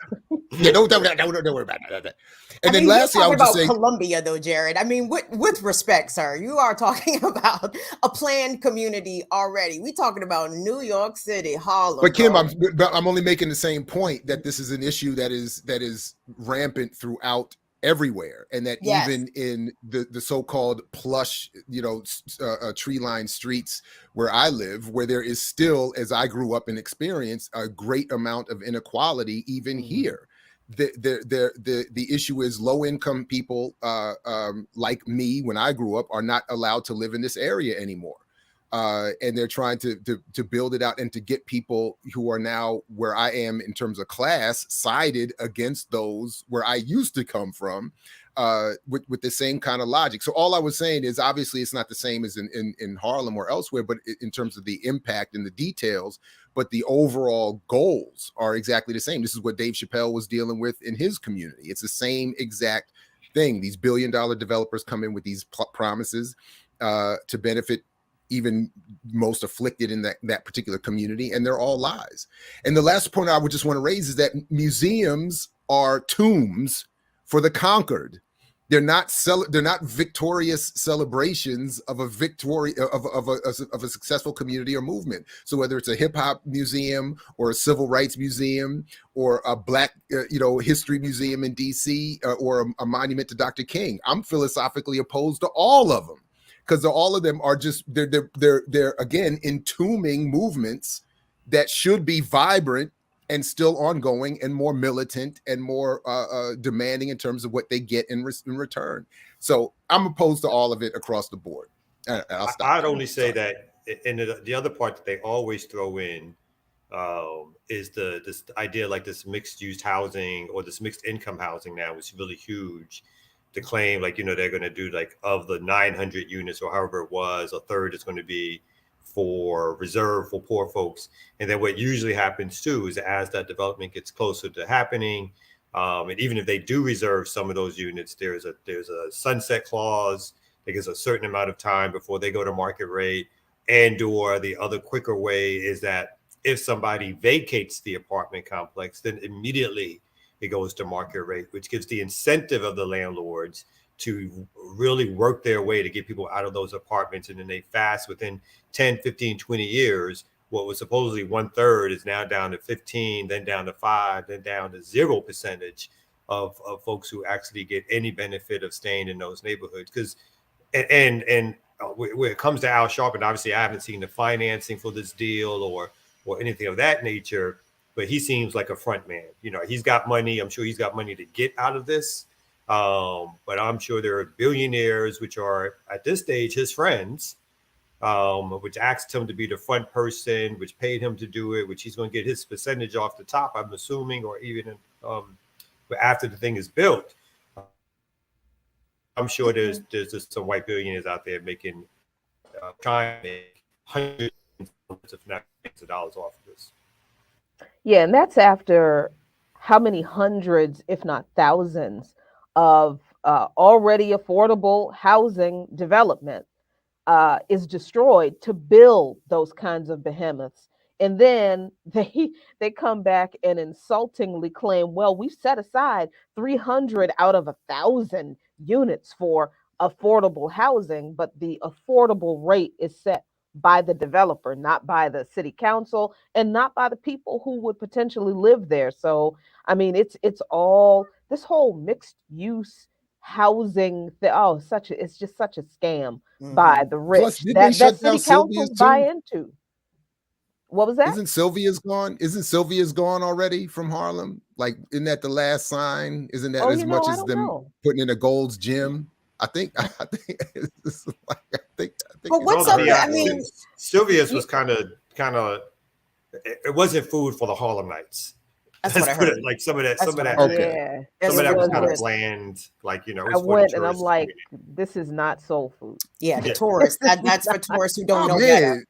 Yeah, don't worry about that. And then lastly, I was just saying, Columbia, though, Jared. I mean, with respect, sir, you are talking about a planned community already. We're talking about New York City, Harlem. But Kim, I'm only making the same point, that this is an issue that is rampant throughout everywhere, and that Yes. even in the so-called plush, tree-lined streets where I live, where there is still, as I grew up and experienced, a great amount of inequality even here. The issue is low-income people like me when I grew up are not allowed to live in this area anymore. And they're trying to build it out and to get people who are now where I am in terms of class sided against those where I used to come from, with the same kind of logic. So all I was saying is, obviously it's not the same as in Harlem or elsewhere, but in terms of the impact and the details, but the overall goals are exactly the same. This is what Dave Chappelle was dealing with in his community. It's the same exact thing. These billion-dollar developers come in with these promises to benefit even most afflicted in that particular community, and they're all lies. And the last point I would just want to raise is that museums are tombs for the conquered. They're not victorious celebrations of a victory of a successful community or movement. So whether it's a hip hop museum or a civil rights museum or a Black history museum in DC or a monument to Dr. King, I'm philosophically opposed to all of them, because all of them are just they're again entombing movements that should be vibrant and still ongoing and more militant and more demanding in terms of what they get in return. So I'm opposed to all of it across the board. I'd only say that, and the other part that they always throw in is this idea, like this mixed use housing or this mixed income housing now is really huge. To claim, like, they're going to do, like, of the 900 units or however it was, a third is going to be reserved for poor folks. And then what usually happens too is, as that development gets closer to happening, and even if they do reserve some of those units, there's a sunset clause. Like, there's a certain amount of time before they go to market rate. And or the other quicker way is that if somebody vacates the apartment complex, then immediately it goes to market rate, which gives the incentive of the landlords to really work their way to get people out of those apartments. And then they fast within 10, 15, 20 years, what was supposedly 1/3 is now down to 15, then down to 5, then down to 0% of folks who actually get any benefit of staying in those neighborhoods. Because, and when it comes to Al Sharpton, obviously I haven't seen the financing for this deal or anything of that nature, but he seems like a front man. He's got money. I'm sure he's got money to get out of this. But I'm sure there are billionaires, which are at this stage his friends, which asked him to be the front person, which paid him to do it, which he's going to get his percentage off the top, I'm assuming, or even after the thing is built. I'm sure there's just some white billionaires out there trying to make hundreds, if not millions of dollars off of this. Yeah, and that's after how many hundreds, if not thousands, of already affordable housing development is destroyed to build those kinds of behemoths. And then they come back and insultingly claim, well, we've set aside 300 out of 1,000 units for affordable housing, but the affordable rate is set by the developer, not by the city council, and not by the people who would potentially live there. So, I mean, it's all this whole mixed use housing. It's just such a scam by the rich. Plus, did they shut down city councils buy into. What was that? Isn't Sylvia's gone? Isn't Sylvia's gone already from Harlem? Like, isn't that the last sign? Isn't that as much as them putting in a Gold's Gym? I think. But what's up? I mean, Sylvia's was kind of. It wasn't food for the Harlemites. That's what I heard. Like some of that Okay. Some of that was kind of bland. Like, it was I went and I'm like, this is not soul food. Yeah, the tourists. That's for tourists who don't know better.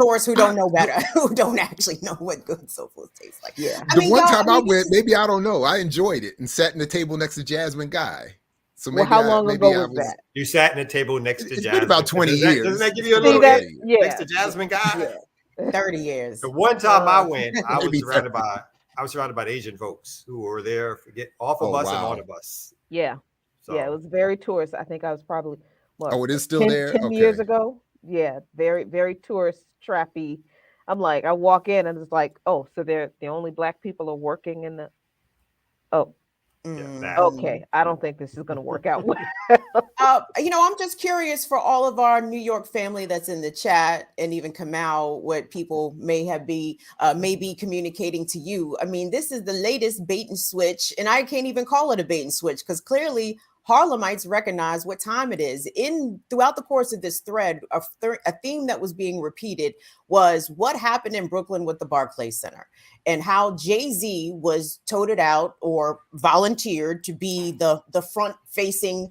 Tourists who don't know better, who don't actually know what good soul food tastes like. Yeah. The one time I went, maybe I don't know. I enjoyed it and sat in the table next to Jasmine Guy. So maybe how long ago was that? You sat in the table next to Jasmine. It's been about 20 years. Doesn't that give you a little bit next to Jasmine Guy? Yeah. 30 years. The one time I went, I was surrounded by Asian folks who were there to get off a bus and on a bus. Yeah. So. Yeah, it was very tourist. I think I was probably it is still 10 years ago. Yeah, very, very tourist trappy. I'm like, I walk in and it's like, oh, so they're the only Black people are working in the Okay, I don't think this is going to work out well. I'm just curious for all of our New York family that's in the chat, and even Kamau, what people may be communicating to you. I mean, this is the latest bait and switch, and I can't even call it a bait and switch because clearly Harlemites recognize what time it is. Throughout the course of this thread, a theme that was being repeated was what happened in Brooklyn with the Barclays Center and how Jay-Z was toted out or volunteered to be the front-facing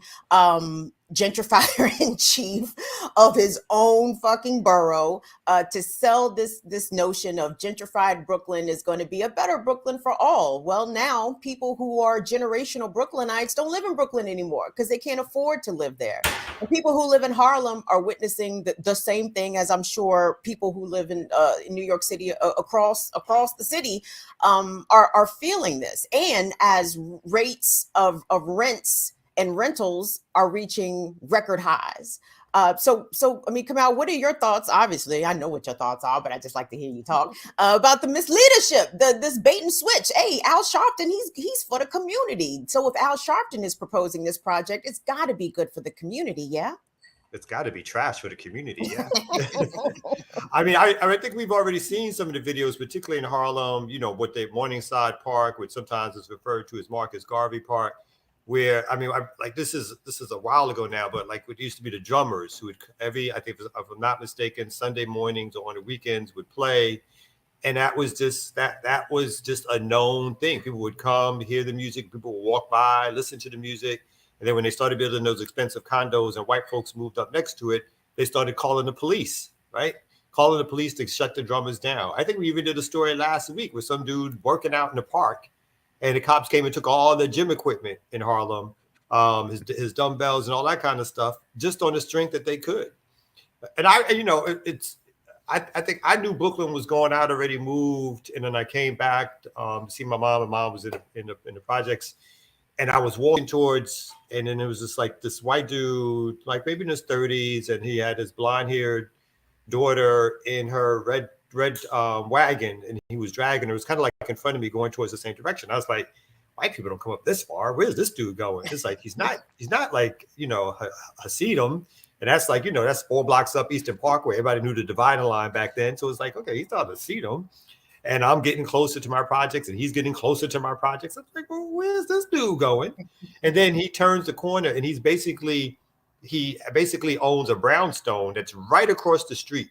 gentrifier in chief of his own fucking borough, to sell this notion of gentrified Brooklyn is going to be a better Brooklyn for all. Well, now people who are generational Brooklynites don't live in Brooklyn anymore because they can't afford to live there. And people who live in Harlem are witnessing the same thing, as I'm sure people who live in New York City across the city are feeling this. And as rates of rents and rentals are reaching record highs. So I mean, Kamau, what are your thoughts? Obviously, I know what your thoughts are, but I just like to hear you talk about the misleadership, this bait and switch. Hey, Al Sharpton, he's for the community. So if Al Sharpton is proposing this project, it's got to be good for the community, yeah? It's got to be trash for the community, yeah. I mean, I think we've already seen some of the videos, particularly in Harlem, what the Morningside Park, which sometimes is referred to as Marcus Garvey Park, where, I mean, this is a while ago now, but like it used to be the drummers who would I think if I'm not mistaken, Sunday mornings or on the weekends would play. And that was just that was just a known thing. People would come, hear the music, people would walk by, listen to the music. And then when they started building those expensive condos and white folks moved up next to it, they started calling the police, right? Calling the police to shut the drummers down. I think we even did a story last week with some dude working out in the park, and the cops came and took all the gym equipment in Harlem, his dumbbells and all that kind of stuff, just on the strength that they could. And I think I knew Brooklyn was going out, already moved, and then I came back to see my mom. My mom was in the projects, and I was walking towards, and then it was just like this white dude, like maybe in his 30s, and he had his blonde-haired daughter in her red wagon, and he was dragging her. It was kind of like in front of me going towards the same direction. I was like, white people don't come up this far. Where's this dude going? It's like he's not like Hasidim, and that's like that's 4 blocks up Eastern Parkway. Everybody knew the dividing line back then, so it's like, okay, he's not Hasidim, and I'm getting closer to my projects, and he's getting closer to my projects. I'm like, well, where's this dude going? And then he turns the corner, and he basically owns a brownstone that's right across the street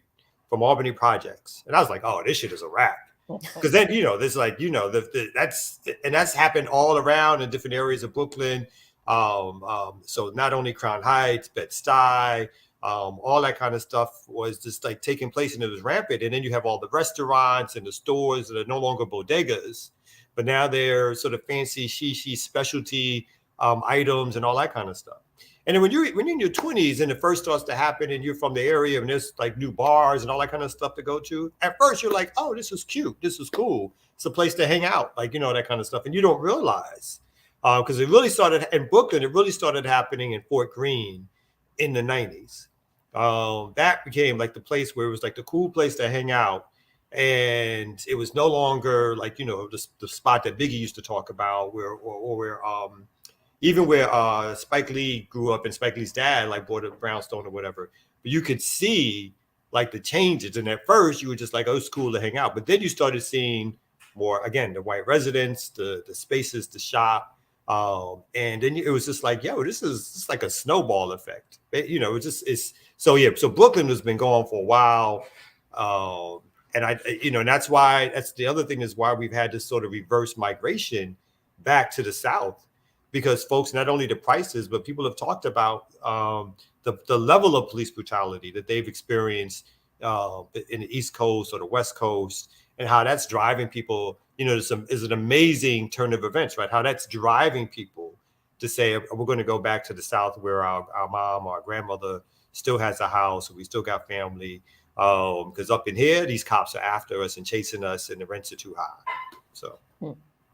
from Albany Projects. And I was like, oh, this shit is a wrap. Because then, there's like, that's happened all around in different areas of Brooklyn. So not only Crown Heights, Bed-Stuy, all that kind of stuff was just like taking place, and it was rampant. And then you have all the restaurants and the stores that are no longer bodegas, but now they're sort of fancy shishi specialty items and all that kind of stuff. And then when you're in your 20s and it first starts to happen, and you're from the area and there's like new bars and all that kind of stuff to go to, at first you're like, oh, this is cute, this is cool, it's a place to hang out, like that kind of stuff. And you don't realize, because it really started in Brooklyn, it really started happening in Fort Greene in the 90s. That became like the place where it was like the cool place to hang out, and it was no longer like the spot that Biggie used to talk about, where even where Spike Lee grew up, and Spike Lee's dad like bought a brownstone or whatever. But you could see like the changes. And at first you were just like, oh, it's cool to hang out. But then you started seeing more, again, the white residents, the spaces to shop. And then it was just like, yo, this is like a snowball effect. So Brooklyn has been going for a while. And that's the other thing, is why we've had this sort of reverse migration back to the South. Because folks, not only the prices, but people have talked about the level of police brutality that they've experienced in the East Coast or the West Coast, and how that's driving people. Is an amazing turn of events, right? How that's driving people to say, we're going to go back to the South, where our mom or our grandmother still has a house, we still got family. Because up in here, these cops are after us and chasing us, and the rents are too high. So,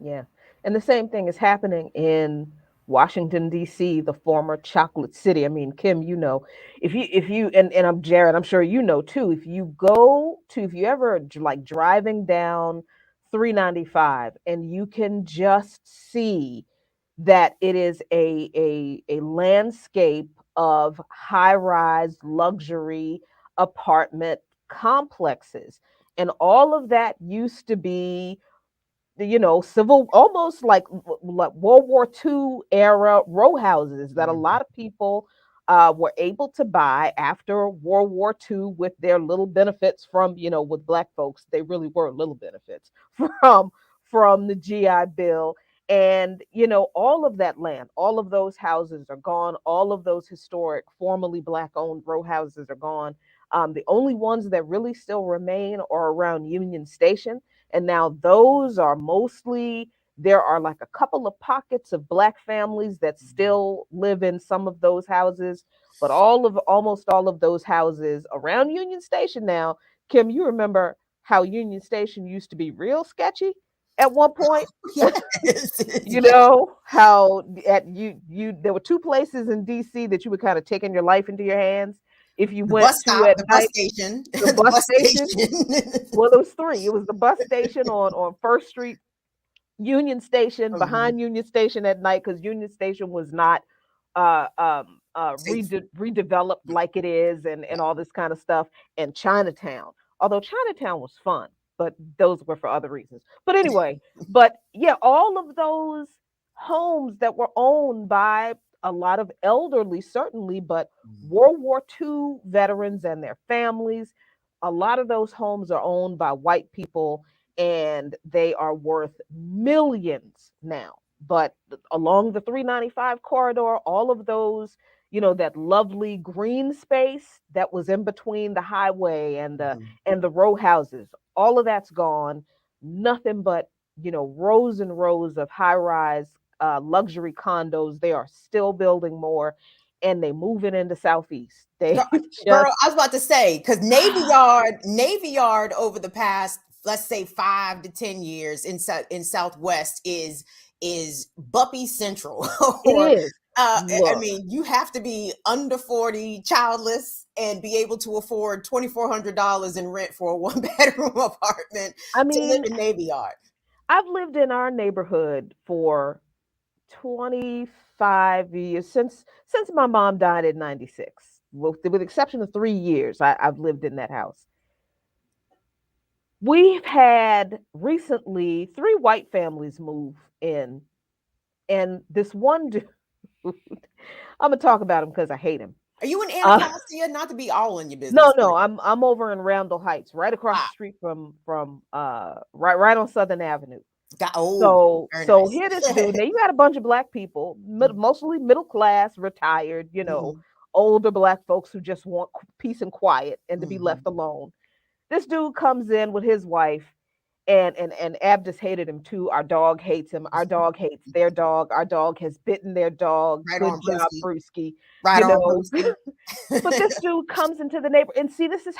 yeah. And the same thing is happening in Washington, D.C., the former chocolate city. I mean, Kim, if you and I'm Jared, I'm sure too, if you ever like driving down 395 and you can just see that it is a landscape of high-rise luxury apartment complexes. And all of that used to be, civil, almost like World War II era row houses that a lot of people were able to buy after World War II with their little benefits from, with Black folks, they really were little benefits from from the GI Bill. And all of that land, all of those houses are gone. All of those historic, formerly Black-owned row houses are gone. The only ones that really still remain are around Union Station, and now those are mostly, there are like a couple of pockets of Black families that still live in some of those houses, but almost all of those houses around Union Station now. Kim, you remember how Union Station used to be real sketchy at one point? Yes. You Yes. know how at you there were two places in DC that you were kind of taking your life into your hands if you The went bus to stop, at the bus night. station, The the bus bus station. station. Well, there was three. It was the bus station on First Street, Union Station, Mhm. behind Union Station at night, because Union Station was not Safe. redeveloped like it is, and all this kind of stuff. And Chinatown, although Chinatown was fun, but those were for other reasons. But anyway, but yeah, all of those homes that were owned by a lot of elderly, certainly, but World War II veterans and their families, a lot of those homes are owned by white people, and they are worth millions now. But along the 395 corridor, all of those, that lovely green space that was in between the highway and the row houses, all of that's gone. Nothing but, rows and rows of high-rise luxury condos. They are still building more, and they moving into Southeast. They Girl, just I was about to say, because Navy Yard over the past, let's say 5 to 10 years in Southwest is Buppy Central. it Or is. I Look, mean, you have to be under 40, childless, and be able to afford $2,400 in rent for a one-bedroom apartment I to live mean, in Navy Yard. I've lived in our neighborhood for 25 years, since my mom died in 96. With the exception of 3 years, I've lived in that house. We've had recently three white families move in, and this one dude, I'm gonna talk about him because I hate him. Are you in Uh, Anacostia? Not to be all in your no, business no, here. I'm over in Randall Heights, right across the Ah, street from right on Southern Avenue. oh, very So nice. here this dude. Now you got a bunch of Black people, mostly middle class, retired, Mhm, older Black folks who just want peace and quiet and to be left mhm. alone. This dude comes in with his wife, and Abdus hated him too. Our dog hates him. Our dog hates their dog. Our dog has bitten their dog. Right Good on, job, Brewski. Brewski. Right You on, know, Brewski. but this dude comes into the neighbor, and see, this is,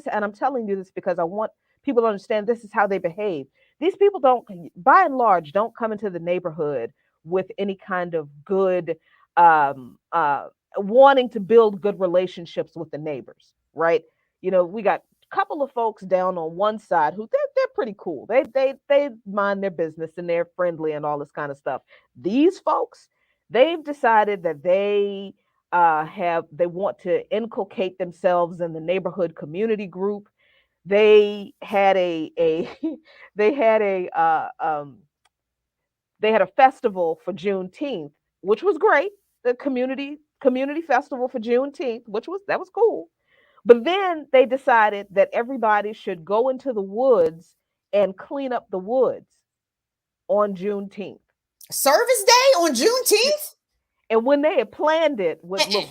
and I'm telling you this because I want people to understand this is how they behave. These people don't, by and large, don't come into the neighborhood with any kind of good, um, uh, wanting to build good relationships with the neighbors, right? We got a couple of folks down on one side who they're pretty cool. They mind their business and they're friendly and all this kind of stuff. These folks, they've decided that they want to inculcate themselves in the neighborhood community group. They had a they had a they had a festival for Juneteenth, which was great. The community festival for Juneteenth, that was cool. But then they decided that everybody should go into the woods and clean up the woods on Juneteenth. Service Day on Juneteenth? And when they had planned it, Uh-uh.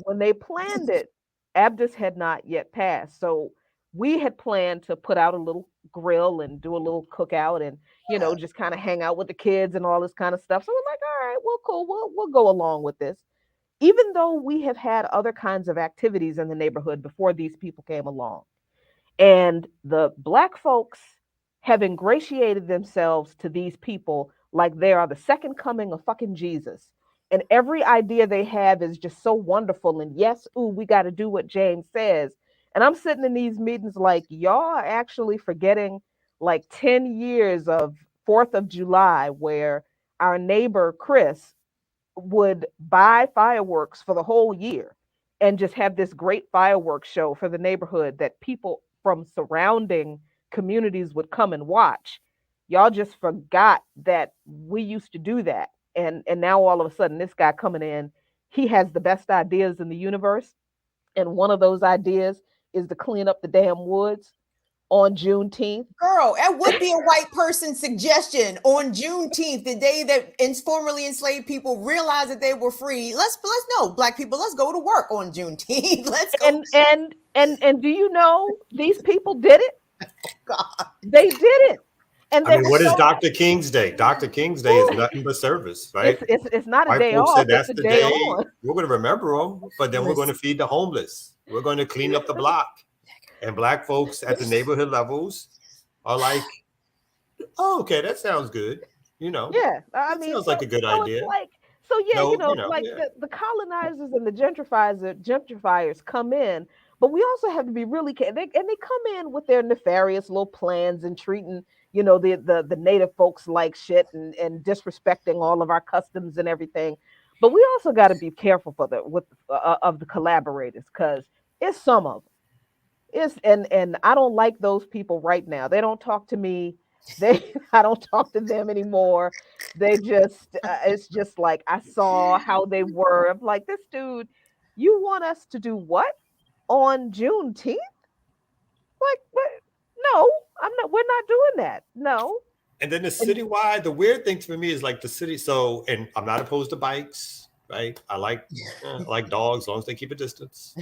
when they planned it, Abdus had not yet passed. So we had planned to put out a little grill and do a little cookout, and just kind of hang out with the kids and all this kind of stuff. So we're like, all right, well, cool, we'll go along with this. Even though we have had other kinds of activities in the neighborhood before these people came along. And the Black folks have ingratiated themselves to these people like they are the second coming of fucking Jesus. And every idea they have is just so wonderful. And yes, ooh, we got to do what James says. And I'm sitting in these meetings like, y'all are actually forgetting like 10 years of 4th of July, where our neighbor Chris would buy fireworks for the whole year and just have this great fireworks show for the neighborhood that people from surrounding communities would come and watch. Y'all just forgot that we used to do that. And now all of a sudden this guy coming in, he has the best ideas in the universe. And one of those ideas is to clean up the damn woods on Juneteenth. Girl, that would be a white person's suggestion on Juneteenth, the day that formerly enslaved people realized that they were free. Let's know, Black people, let's go to work on Juneteenth. Let's go. And do you know these people did it? Oh, God. They did it. And I mean, what is Dr. King's Day? Dr. King's Day is nothing but service, right? It's not a White day folks off. said that's it's a the day day on. we're going to remember them, but then we're going to feed the homeless. We're going to clean up the block. And Black folks at the neighborhood levels are like, oh, okay, that sounds good. You know, Yeah, I mean, sounds like a good idea. The colonizers and the gentrifiers come in, but we also have to be really careful. They come in with their nefarious little plans and treating, the native folks like shit and disrespecting all of our customs and everything. But we also got to be careful of the collaborators, because it's some of them. And I don't like those people right now. They don't talk to me. I don't talk to them anymore. They just it's just like, I saw how they were. I'm like, this dude, you want us to do what on Juneteenth? Like, what? No, we're not doing that. No. And then the weird thing for me is like the city. So, and I'm not opposed to bikes, right? I like dogs as long as they keep a distance.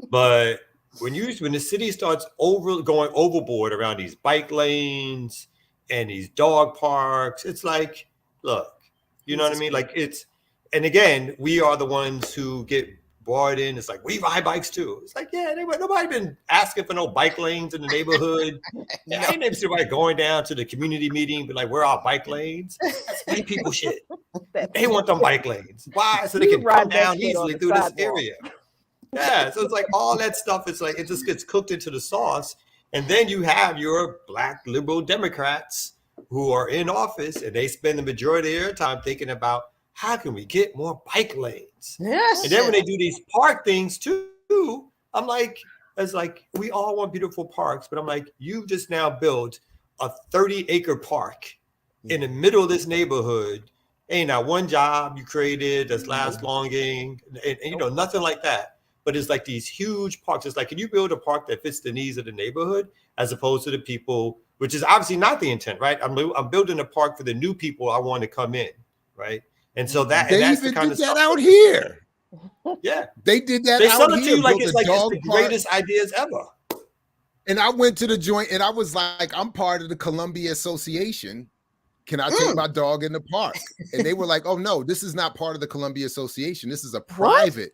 But when the city starts going overboard around these bike lanes and these dog parks, it's like, look, you know what I mean? Like and again, we are the ones who get brought in. It's like, we ride bikes too. It's like, yeah, nobody been asking for no bike lanes in the neighborhood. I ain't never seen anybody going down to the community meeting, but like, where are bike lanes? That's white people shit. They want them bike lanes. Why? So they can come down easily through this area. Yeah, so it's like all that stuff. It's like it just gets cooked into the sauce, and then you have your Black liberal Democrats who are in office, and they spend the majority of their time thinking about how can we get more bike lanes. Yes. And then when they do these park things too, I'm like, it's like we all want beautiful parks, but I'm like, you just now built a 30-acre park in the middle of this neighborhood. Ain't not one job you created that's last longing, and nothing like that. But it's like these huge parks. It's like, can you build a park that fits the needs of the neighborhood as opposed to the people, which is obviously not the intent, right? I'm building a park for the new people I want to come in, right? And so that's the kind of stuff out here. Yeah, they did that. They out sell it to here, you like built it's a the greatest ideas ever. And I went to the joint and I was like, I'm part of the Columbia Association. Can I take my dog in the park? And they were like, oh no, this is not part of the Columbia Association. This is a private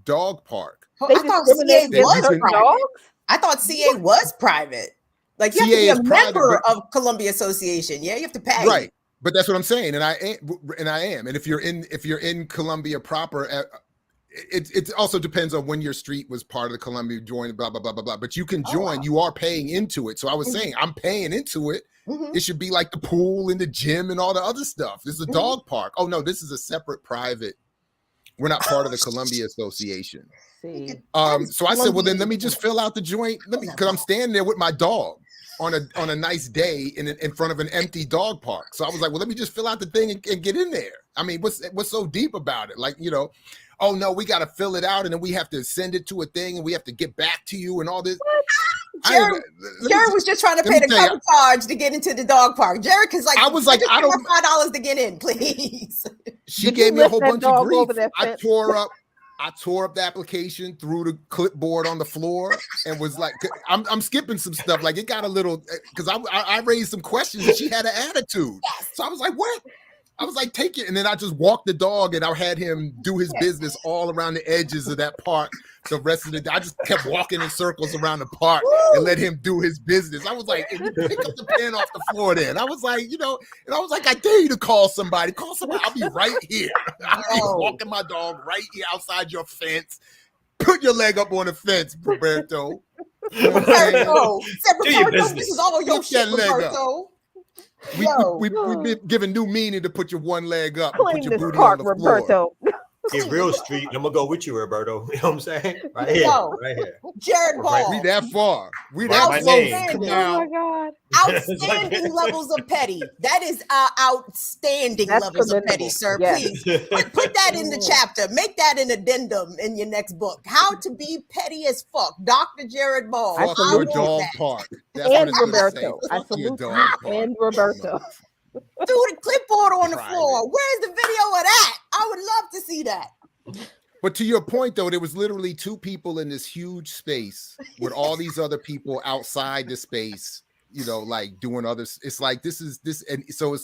dog park. I thought CA was private. I thought CA was private. Like, you have to be a member of Columbia Association. Yeah, you have to pay. Right. But that's what I'm saying. And I am. And if you're in Columbia proper, it also depends on when your street was part of the Columbia joint, blah, blah, blah, blah, blah. But you can join, you are paying into it. So I was saying, I'm paying into it. It should be like the pool and the gym and all the other stuff. This is a dog park. Oh no, this is a separate private. We're not part of the Columbia Association. So I said, well, then let me just fill out the joint. Because I'm standing there with my dog on a nice day in front of an empty dog park. So I was like, well, let me just fill out the thing and get in there. I mean, what's so deep about it? Like, oh no, we got to fill it out and then we have to send it to a thing and we have to get back to you and all this. Jared was just trying to pay the cover charge to get into the dog park. Jared, because I was like, I don't $5 to get in, please. She gave me a whole bunch of grief. I tore up the application, threw the clipboard on the floor, and was like, I'm skipping some stuff. Like, it got a little, because I raised some questions and she had an attitude. So I was like, what? I was like, take it. And then I just walked the dog and I had him do his business all around the edges of that park. The rest of the day, I just kept walking in circles around the park and let him do his business. I was like, pick up the pen off the floor then. I was like, and I was like, I dare you to call somebody. I'll be right here. I'll be walking my dog right here outside your fence. Put your leg up on the fence, Roberto. Roberto, this is all your shit, Roberto. We've been giving new meaning to put your one leg up and put Clean your this booty part, on the floor. Roberto. Get real street, and I'm gonna go with you, Roberto. You know what I'm saying? Right here, Yo. right here. Jared Right. Ball. We that far. We Write that my close. name. Come Oh now. my God. Outstanding levels of petty. That is outstanding That's levels of petty, commendable. sir. Yes. Please put that in the chapter. Make that an addendum in your next book. How to be petty as fuck. Dr. Jared Ball. I Fuck salute your you. dog park. That's And what it's gonna say. Roberto. I Fuck your salute dog you park. and Roberto. Dude, the clipboard on the Tried floor. Where's the video of that? I would love to see that. But to your point, though, there was literally two people in this huge space with all these other people outside the space, you know, like doing others. It's like this, and so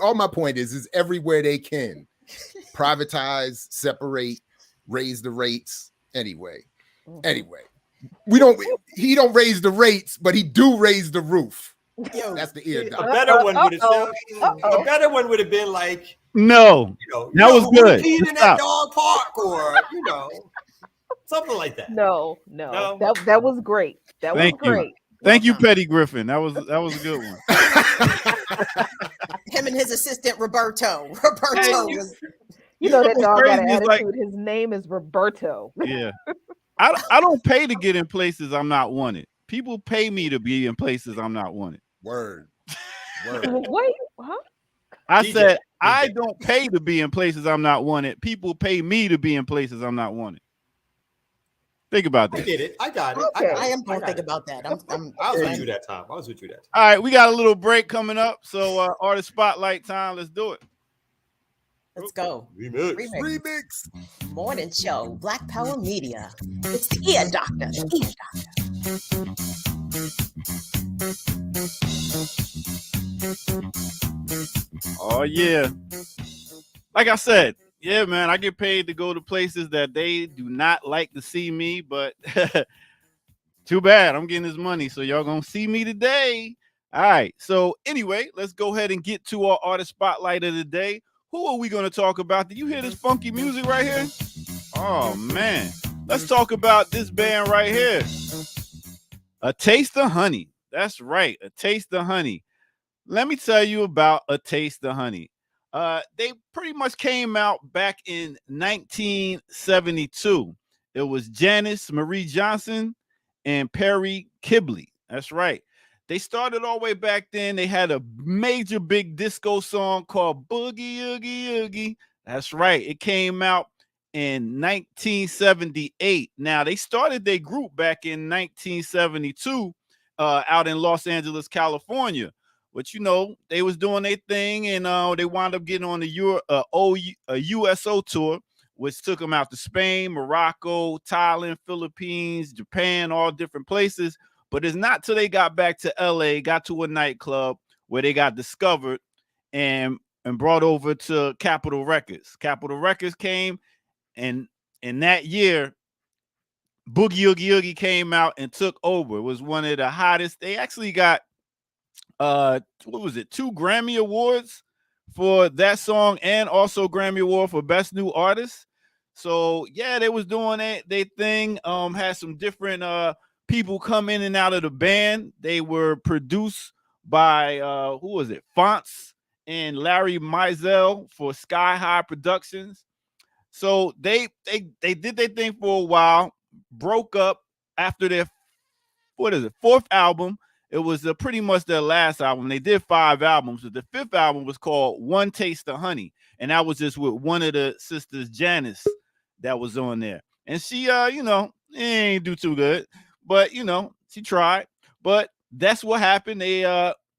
all my point is everywhere they can privatize, separate, raise the rates. Anyway, he don't raise the rates, but he do raise the roof. Yo, That's the ear A doctor. better one would have been like, No, you know, that was good. Who peed in that dog park, or you know, something like that. No. That was great. That was great. Thank you, Petty Griffin. That was a good one. him and his assistant Roberto. Was. You know that dog got an crazy is, attitude. like- His name is Roberto. Yeah. I don't pay to get in places I'm not wanted. People pay me to be in places I'm not wanted. Word. Wait, huh? I DJ. said I don't pay to be in places I'm not wanted. People pay me to be in places I'm not wanted. Think about I that. get it. I got it. Okay. I am gonna think about that. I was with you that time. All right, we got a little break coming up. So artist spotlight time. Let's do it. Let's go. Remix. Morning show. Black Power Media. It's the ear doctor. Oh yeah. Like I said, yeah, man, I get paid to go to places that they do not like to see me, but too bad. I'm getting this money, so y'all gonna see me today. All right. So anyway, let's go ahead and get to our artist spotlight of the day. Who are we going to talk about? Did you hear this funky music right here? Oh man. Let's talk about this band right here. A Taste of Honey. That's right. A Taste of Honey. Let me tell you about A Taste of Honey. They pretty much came out back in 1972. It was Janice Marie Johnson and Perry Kibley. That's right. They started all the way back then. They had a major big disco song called Boogie Oogie Oogie. That's right. It came out in 1978. Now, they started their group back in 1972 out in Los Angeles, California. But, you know, they was doing their thing, and they wound up getting on the USO tour, which took them out to Spain, Morocco, Thailand, Philippines, Japan, all different places. But it's not till they got back to LA, got to a nightclub where they got discovered and brought over to Capitol Records. Capitol Records came, and in that year, Boogie Oogie Oogie came out and took over. It was one of the hottest. They actually got, 2 Grammy Awards for that song, and also Grammy Award for Best New Artist. So, yeah, they was doing their thing, had some different people come in and out of the band. They were produced by Fonts and Larry Mizell for Sky High Productions. So they did their thing for a while, broke up after their 4th album. It was pretty much their last album. They did 5 albums, but the 5th album was called One Taste of Honey, and that was just with one of the sisters, Janice, that was on there. And she ain't do too good. But, you know, she tried. But that's what happened. They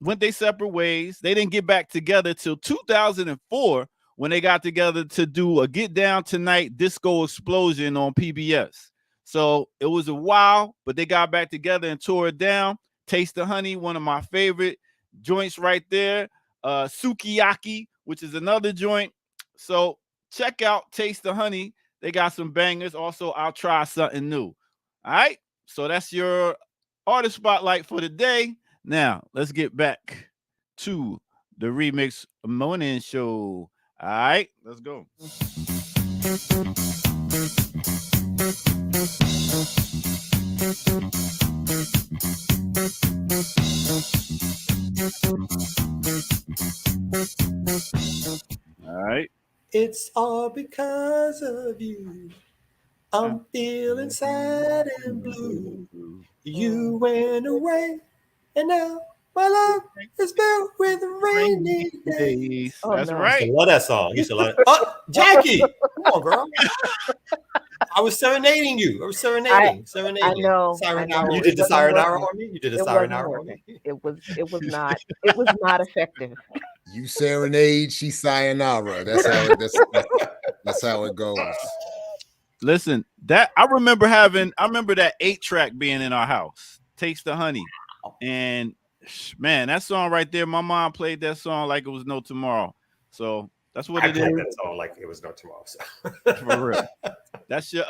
went their separate ways. They didn't get back together till 2004 when they got together to do a Get Down Tonight disco explosion on PBS. So it was a while, but they got back together and tore it down. Taste of Honey, one of my favorite joints right there. Sukiyaki, which is another joint. So check out Taste of Honey. They got some bangers. Also, I'll Try Something New. All right. So that's your artist spotlight for the day. Now, let's get back to the Remix Morning Show. All right, let's go. It's all because of you. I'm feeling sad and blue. You went away, and now my love is built with rainy days. Oh, That's no. I used right. to love that song. I used to love it. Oh, Jackie, come on, girl. I was serenading you. I was serenading. I know. You It did the wasn't sayonara working. on me. You did the It wasn't sayonara on me. working. It was not effective. You serenade, she sayonara. That's how it goes. Listen, that I remember that 8-track being in our house. Taste the Honey. And man, that song right there, my mom played that song like it was no tomorrow. So that's what I it played is. that song like it was no tomorrow. So. For real. That's your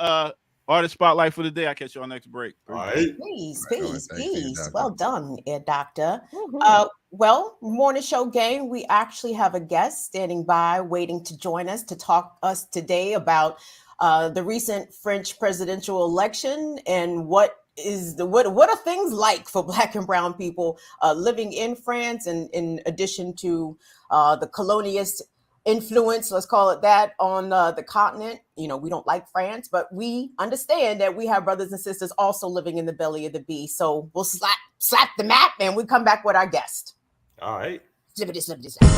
artist spotlight for the day. I'll catch you on next break. All right. Peace, Right on. peace, Thank you, peace. Doctor. Well done, Air Doctor. Mhm. Well, morning show gang, we actually have a guest standing by waiting to join us to talk us today about the recent French presidential election and what are things like for Black and brown people living in France, and in addition to the colonialist influence, let's call it that, on the continent. You know, we don't like France, but we understand that we have brothers and sisters also living in the belly of the beast. So we'll slap the map and we come back with our guest. All right. Zippity, slippity, slap.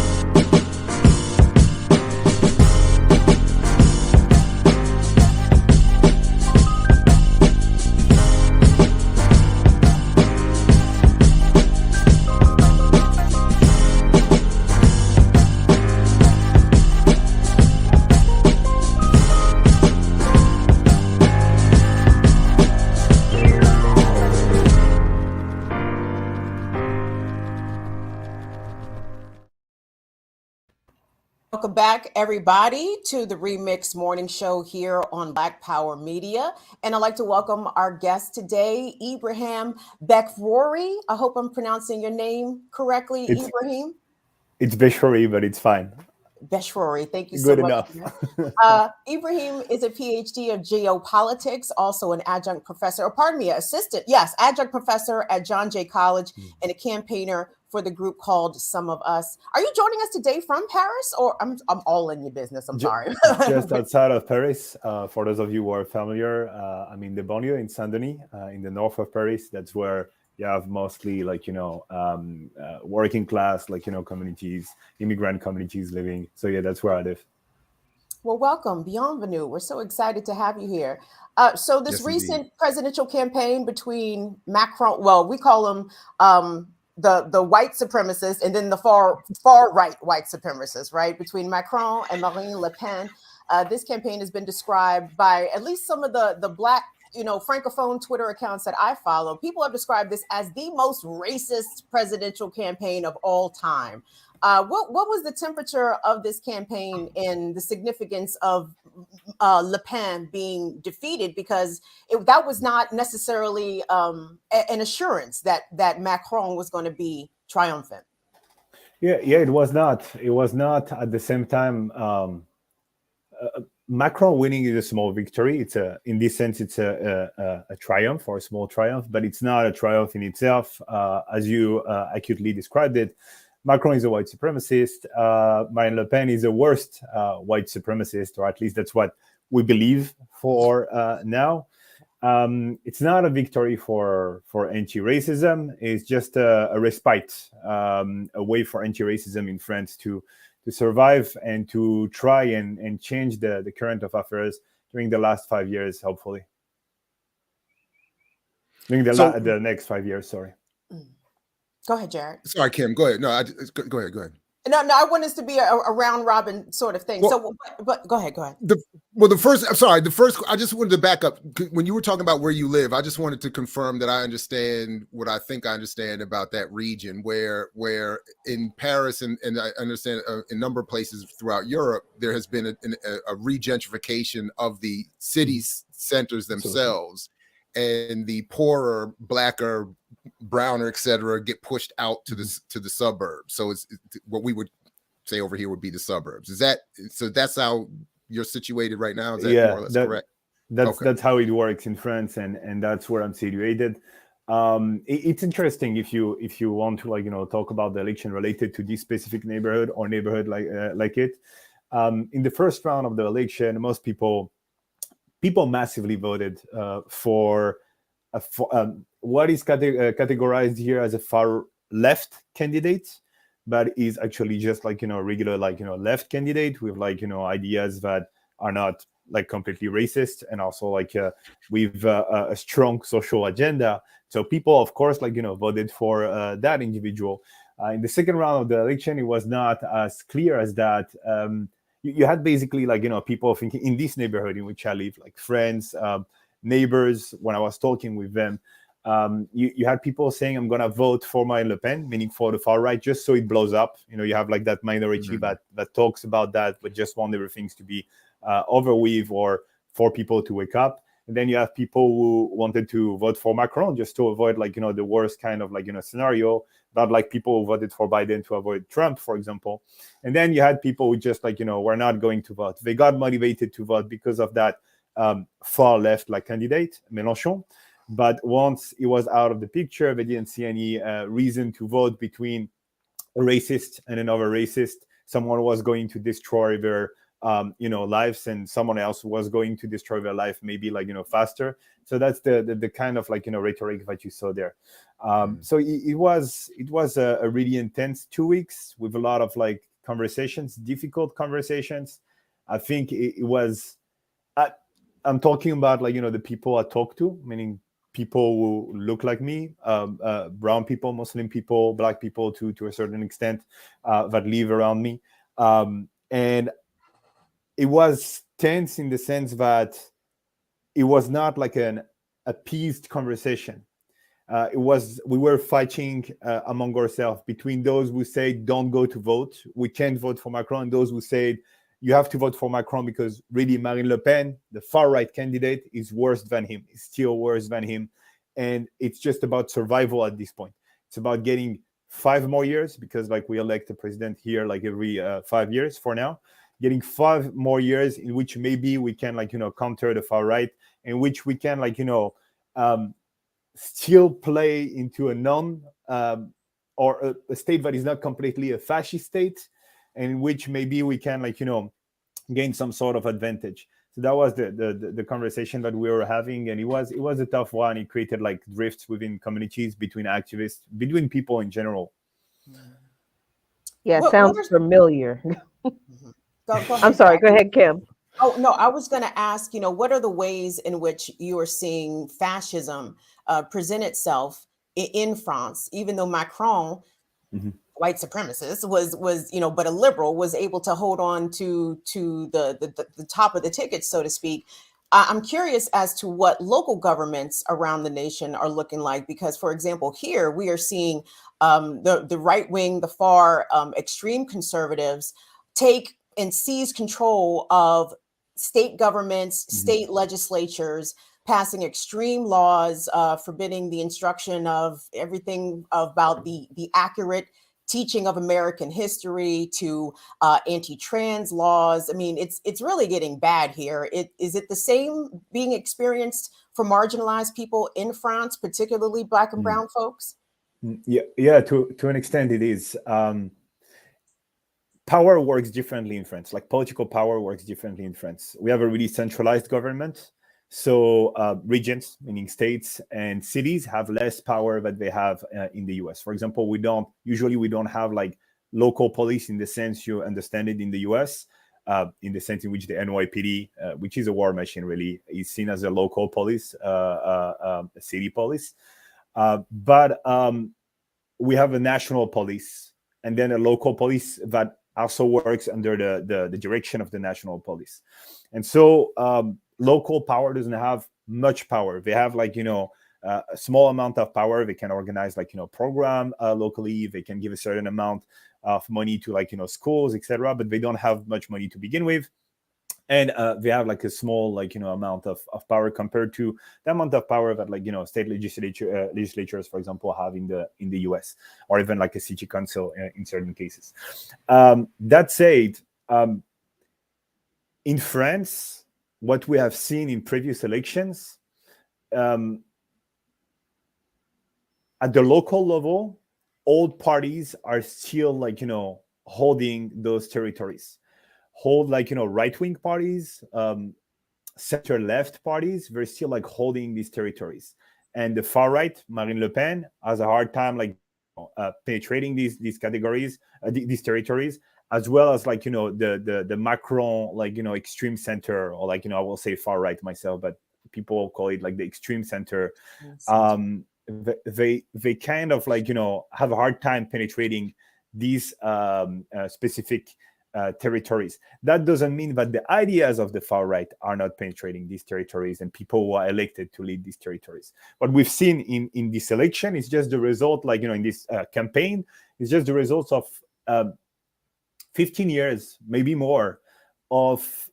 Welcome back, everybody, to the Remix Morning Show here on Black Power Media. And I'd like to welcome our guest today, Ibrahim Bekrouri. I hope I'm pronouncing your name correctly, Ibrahim. It's Beshori, but it's fine. Beshrouri, thank you so Good much. enough. Ibrahim is a PhD of geopolitics, also an adjunct professor, adjunct professor at John Jay College, and a campaigner for the group called Some of Us. Are you joining us today from Paris, or I'm all in your business? I'm sorry. Just outside of Paris, for those of you who are familiar, I'm in the banlieue in Saint-Denis, in the north of Paris. That's where you have mostly working class, communities, immigrant communities living. So yeah, that's where I live. Well, welcome, bienvenue. We're so excited to have you here. So this recent presidential campaign between Macron, well, we call him the white supremacists, and then the far right white supremacists, right? Between Macron and Marine Le Pen, this campaign has been described by at least some of the Black, Francophone Twitter accounts that I follow. People have described this as the most racist presidential campaign of all time. What was the temperature of this campaign and the significance of Le Pen being defeated? Because that was not necessarily an assurance that Macron was going to be triumphant. Yeah, it was not. It was not. At the same time, Macron winning is a small victory. In this sense, it's a triumph, or a small triumph, but it's not a triumph in itself, as you accurately described it. Macron is a white supremacist. Marine Le Pen is the worst white supremacist, or at least that's what we believe for now. It's not a victory for anti-racism. It's just a respite, a way for anti-racism in France to survive and to try and change the current of affairs during the last 5 years, hopefully. During the next 5 years, sorry. Go ahead, Jared. Sorry, Kim. Go ahead. No, go ahead. No, I want this to be a round robin sort of thing. Well, but go ahead. The first, I just wanted to back up. When you were talking about where you live, I just wanted to confirm that I understand what I think I understand about that region, where in Paris and I understand a number of places throughout Europe, there has been a re-gentrification of the city centers themselves. And the poorer, blacker, browner, et cetera, get pushed out to the suburbs. So it's what we would say over here would be the suburbs. That's how you're situated right now? Is that more or less correct? That's how it works in France, and that's where I'm situated. It's interesting if you want to talk about the election related to this specific neighborhood or neighborhood like it. In the first round of the election, most people massively voted for what is categorized here as a far left candidate, but is actually just like, regular, like, left candidate with, like, ideas that are not like completely racist, and also like with a strong social agenda. So people, of course, like, voted for that individual. In the second round of the election, it was not as clear as that. You had basically, like, people thinking in this neighborhood in which I live, like friends, neighbors, when I was talking with them, you had people saying, I'm going to vote for Marine Le Pen, meaning for the far right, just so it blows up. You have like that minority that talks about that, but just want everything to be over with, or for people to wake up. And then you have people who wanted to vote for Macron just to avoid, like, the worst kind of, like, scenario, not like people who voted for Biden to avoid Trump, for example. And then you had people who just, like, were not going to vote. They got motivated to vote because of that far left, like, candidate, Mélenchon. But once it was out of the picture, they didn't see any reason to vote between a racist and another racist. Someone was going to destroy their lives, and someone else was going to destroy their life, maybe, like, faster. So that's the kind of, like, rhetoric that you saw there. So it was a really intense 2 weeks with a lot of, like, conversations, difficult conversations. I think it was. I'm talking about, like, the people I talk to, meaning people who look like me, brown people, Muslim people, black people to a certain extent, that live around me. And it was tense in the sense that it was not like an appeased conversation. We were fighting among ourselves, between those who say don't go to vote, we can't vote for Macron, and those who said you have to vote for Macron because really Marine Le Pen, the far right candidate, is worse than him, is still worse than him. And it's just about survival at this point. It's about getting 5 more years, because, like, we elect a president here like every 5 years for now. Getting 5 more years in which maybe we can, like, counter the far right, in which we can, like, still play into a or a state that is not completely a fascist state, and in which maybe we can, like, gain some sort of advantage. So that was the conversation that we were having, and it was a tough one. It created, like, drifts within communities, between activists, between people in general. Yeah, sounds familiar. Go ahead, I'm sorry. Jackie. Go ahead, Kim. Oh, no, I was going to ask, what are the ways in which you are seeing fascism present itself in France, even though Macron, white supremacist, was but a liberal, was able to hold on to the top of the ticket, so to speak. I'm curious as to what local governments around the nation are looking like, because, for example, here we are seeing the right wing, the far extreme conservatives take and seize control of state governments, state legislatures, passing extreme laws forbidding the instruction of everything about the accurate teaching of American history, to anti-trans laws. I mean, it's really getting bad here. Is it the same being experienced for marginalized people in France, particularly Black and brown folks? Yeah, to an extent it is. Power works differently in France. Like, political power works differently in France. We have a really centralized government. So regions, meaning states and cities, have less power than they have in the US. For example, we don't have, like, local police in the sense you understand it in the US, in the sense in which the NYPD, which is a war machine really, is seen as a local police, a city police. But we have a national police, and then a local police that also works under the direction of the national police. And so local power doesn't have much power. They have, like, a small amount of power. They can organize, like, program locally. They can give a certain amount of money to, like, schools, etc. But they don't have much money to begin with. And they have, like, a small, like, amount of power compared to the amount of power that, like, state legislatures, for example, have in the US, or even, like, a city council in certain cases. That said, in France, what we have seen in previous elections, at the local level, old parties are still, like, holding those territories. hold like, right-wing parties, center-left parties, they're still like holding these territories. And the far right, Marine Le Pen, has a hard time like penetrating these categories, these territories, as well as like, the Macron, like, extreme center, or like, I will say far right myself, but people call it like the extreme center. They kind of like, have a hard time penetrating these specific territories. That doesn't mean that the ideas of the far right are not penetrating these territories and people who are elected to lead these territories. What we've seen in this election is just the result, like, in this campaign, is just the results of 15 years, maybe more, of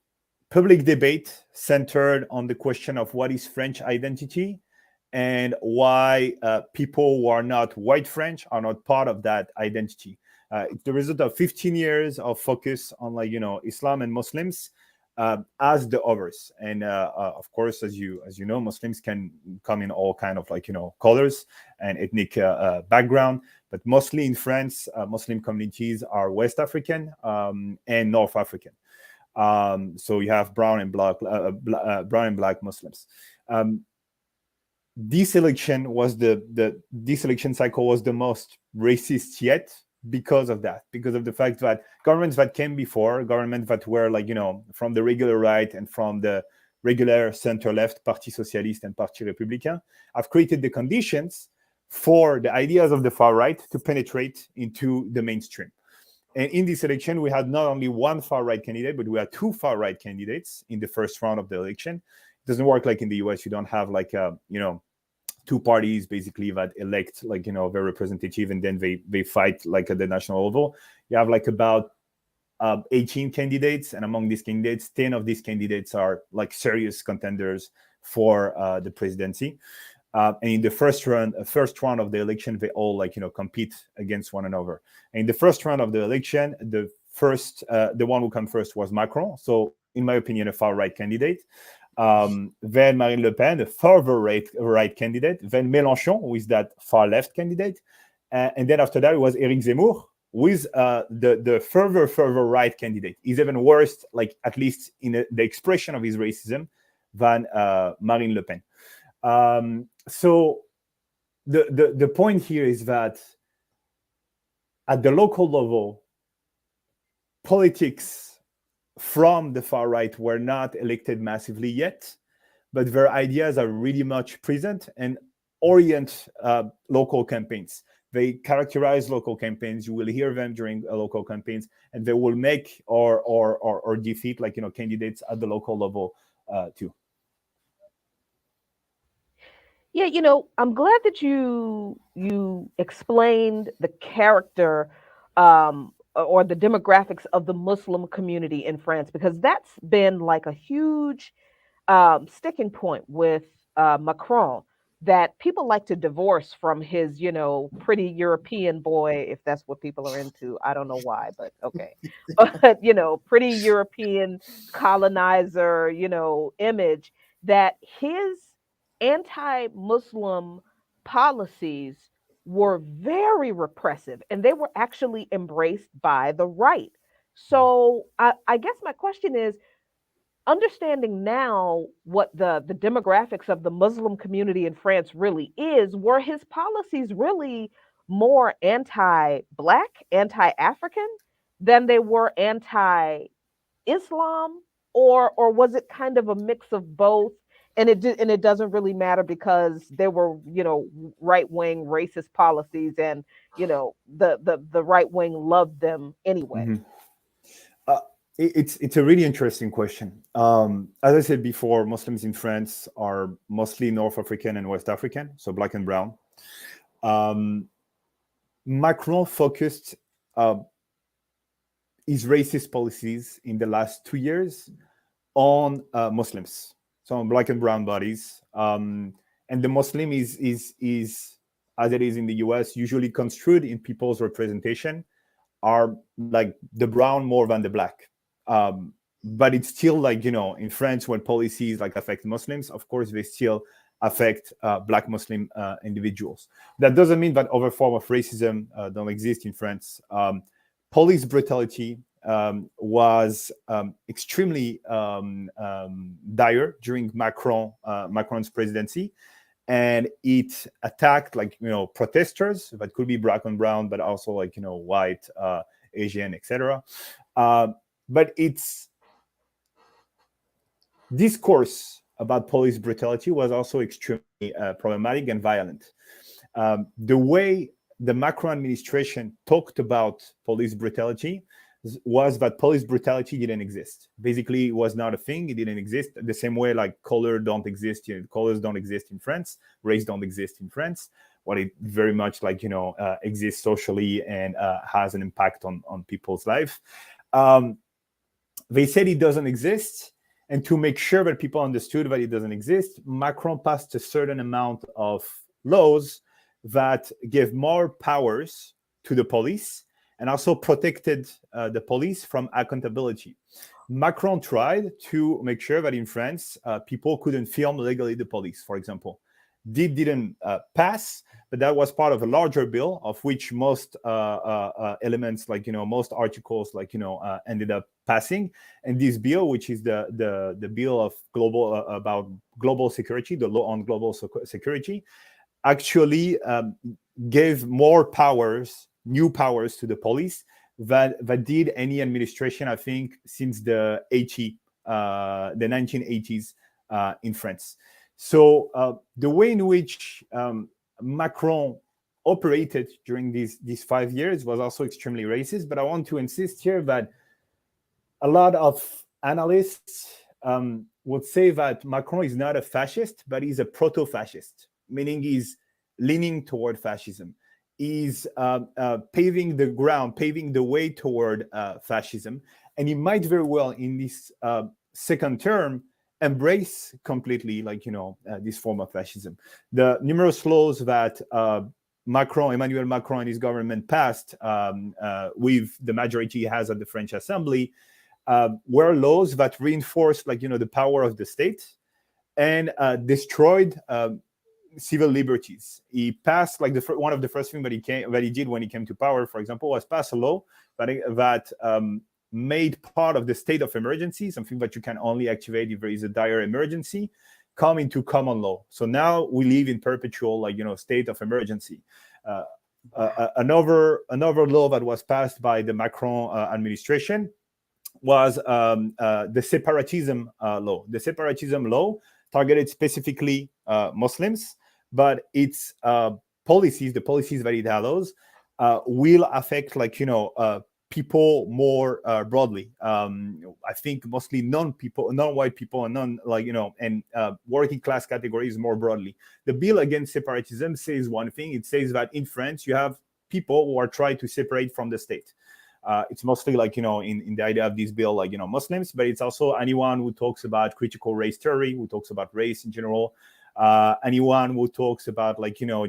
public debate centered on the question of what is French identity and why people who are not white French are not part of that identity. It's the result of 15 years of focus on, like, Islam and Muslims as the others. And of course, as you know, Muslims can come in all kind of, like, colors and ethnic background. But mostly in France, Muslim communities are West African and North African. So you have brown and black Muslims. This election was this election cycle was the most racist yet, because of the fact that governments that came before, governments that were, like, from the regular right and from the regular center-left, Parti Socialiste and Parti Républicain, have created the conditions for the ideas of the far right to penetrate into the mainstream. And in this election, we had not only one far-right candidate, but we had two far-right candidates in the first round of the election. It doesn't work like in the US. You don't have, like, two parties basically that elect, like, their representative, and then they fight, like, at the national level. You have, like, about 18 candidates, and among these candidates, 10 of these candidates are, like, serious contenders for the presidency. And in the first round of the election, they all, like, compete against one another. And in the first round of the election, the one who came first was Macron. So, in my opinion, a far-right candidate. Then Marine Le Pen, a further right candidate. Then Mélenchon, who is that far-left candidate. And then after that, it was Éric Zemmour, who is the further right candidate. He's even worse, like, at least in the expression of his racism, than Marine Le Pen. So the point here is that at the local level, politics from the far right were not elected massively yet, but their ideas are really much present and orient local campaigns. They characterize local campaigns. You will hear them during local campaigns, and they will make or defeat, like, candidates at the local level too. Yeah, I'm glad that you explained the character or the demographics of the Muslim community in France, because that's been like a huge sticking point with Macron, that people like to divorce from his, pretty European boy, if that's what people are into. I don't know why, but okay. But, pretty European colonizer, image, that his anti-Muslim policies were very repressive, and they were actually embraced by the right. So I guess my question is, understanding now what the demographics of the Muslim community in France really is, were his policies really more anti-Black, anti-African than they were anti-Islam, or was it kind of a mix of both? And it doesn't really matter because there were, right-wing racist policies, and the right wing loved them anyway. Mm-hmm. It's a really interesting question. As I said before, Muslims in France are mostly North African and West African, so black and brown. Macron focused his racist policies in the last 2 years on Muslims, so on black and brown bodies. And the Muslim is, as it is in the US, usually construed in people's representation are like the brown more than the black. But it's still, like, in France, when policies like affect Muslims, of course, they still affect Black Muslim individuals. That doesn't mean that other forms of racism don't exist in France. Police brutality was extremely dire during Macron's presidency, and it attacked protesters that could be black and brown, but also white, Asian, etc. But its discourse about police brutality was also extremely problematic and violent. The way the Macron administration talked about police brutality was that police brutality didn't exist. Basically, it was not a thing. It didn't exist. The same way colors don't exist in France, race don't exist in France. What it very much exists socially and has an impact on people's life. They said it doesn't exist. And to make sure that people understood that it doesn't exist, Macron passed a certain amount of laws that gave more powers to the police and also protected the police from accountability. Macron tried to make sure that in France, people couldn't film legally the police, for example. Didn't pass, but that was part of a larger bill of which most elements, most articles, ended up passing. And this bill, which is the bill of about global security, the law on global security, actually gave more powers, new powers to the police that did any administration, I think, since the 1980s in France. So the way in which Macron operated during these 5 years was also extremely racist. But I want to insist here that a lot of analysts would say that Macron is not a fascist, but he's a proto-fascist, meaning he's leaning toward fascism. He's paving the way toward fascism. And he might very well, in this second term, embrace completely this form of fascism. The numerous laws that Emmanuel Macron and his government passed with the majority he has at the French Assembly were laws that reinforced the power of the state and destroyed civil liberties. He passed one of the first things that he did when he came to power, for example, was pass a law that made part of the state of emergency, something that you can only activate if there is a dire emergency, come into common law. So now we live in perpetual state of emergency. Another law that was passed by the Macron administration was the separatism law. The separatism law targeted specifically Muslims, but its policies, the policies that it allows, will affect people more broadly. I think mostly non-white people, and working class categories more broadly. The bill against separatism says one thing. It says that in France you have people who are trying to separate from the state. It's mostly in the idea of this bill, Muslims, but it's also anyone who talks about critical race theory, who talks about race in general, anyone who talks about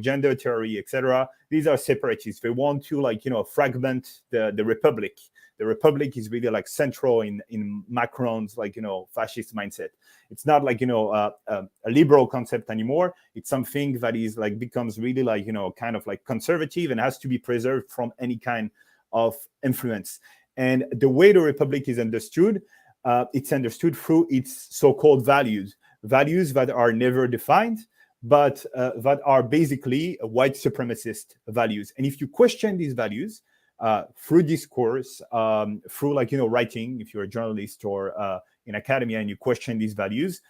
gender theory, etc. These are separatists. They want to fragment the republic. The republic is really central in Macron's fascist mindset. It's not a liberal concept anymore. It's something that is becomes really kind of conservative and has to be preserved from any kind of influence. And the way the republic is understood, it's understood through its so-called values that are never defined, but that are basically white supremacist values. And if you question these values through discourse, through writing, if you're a journalist or in academia and you question these values,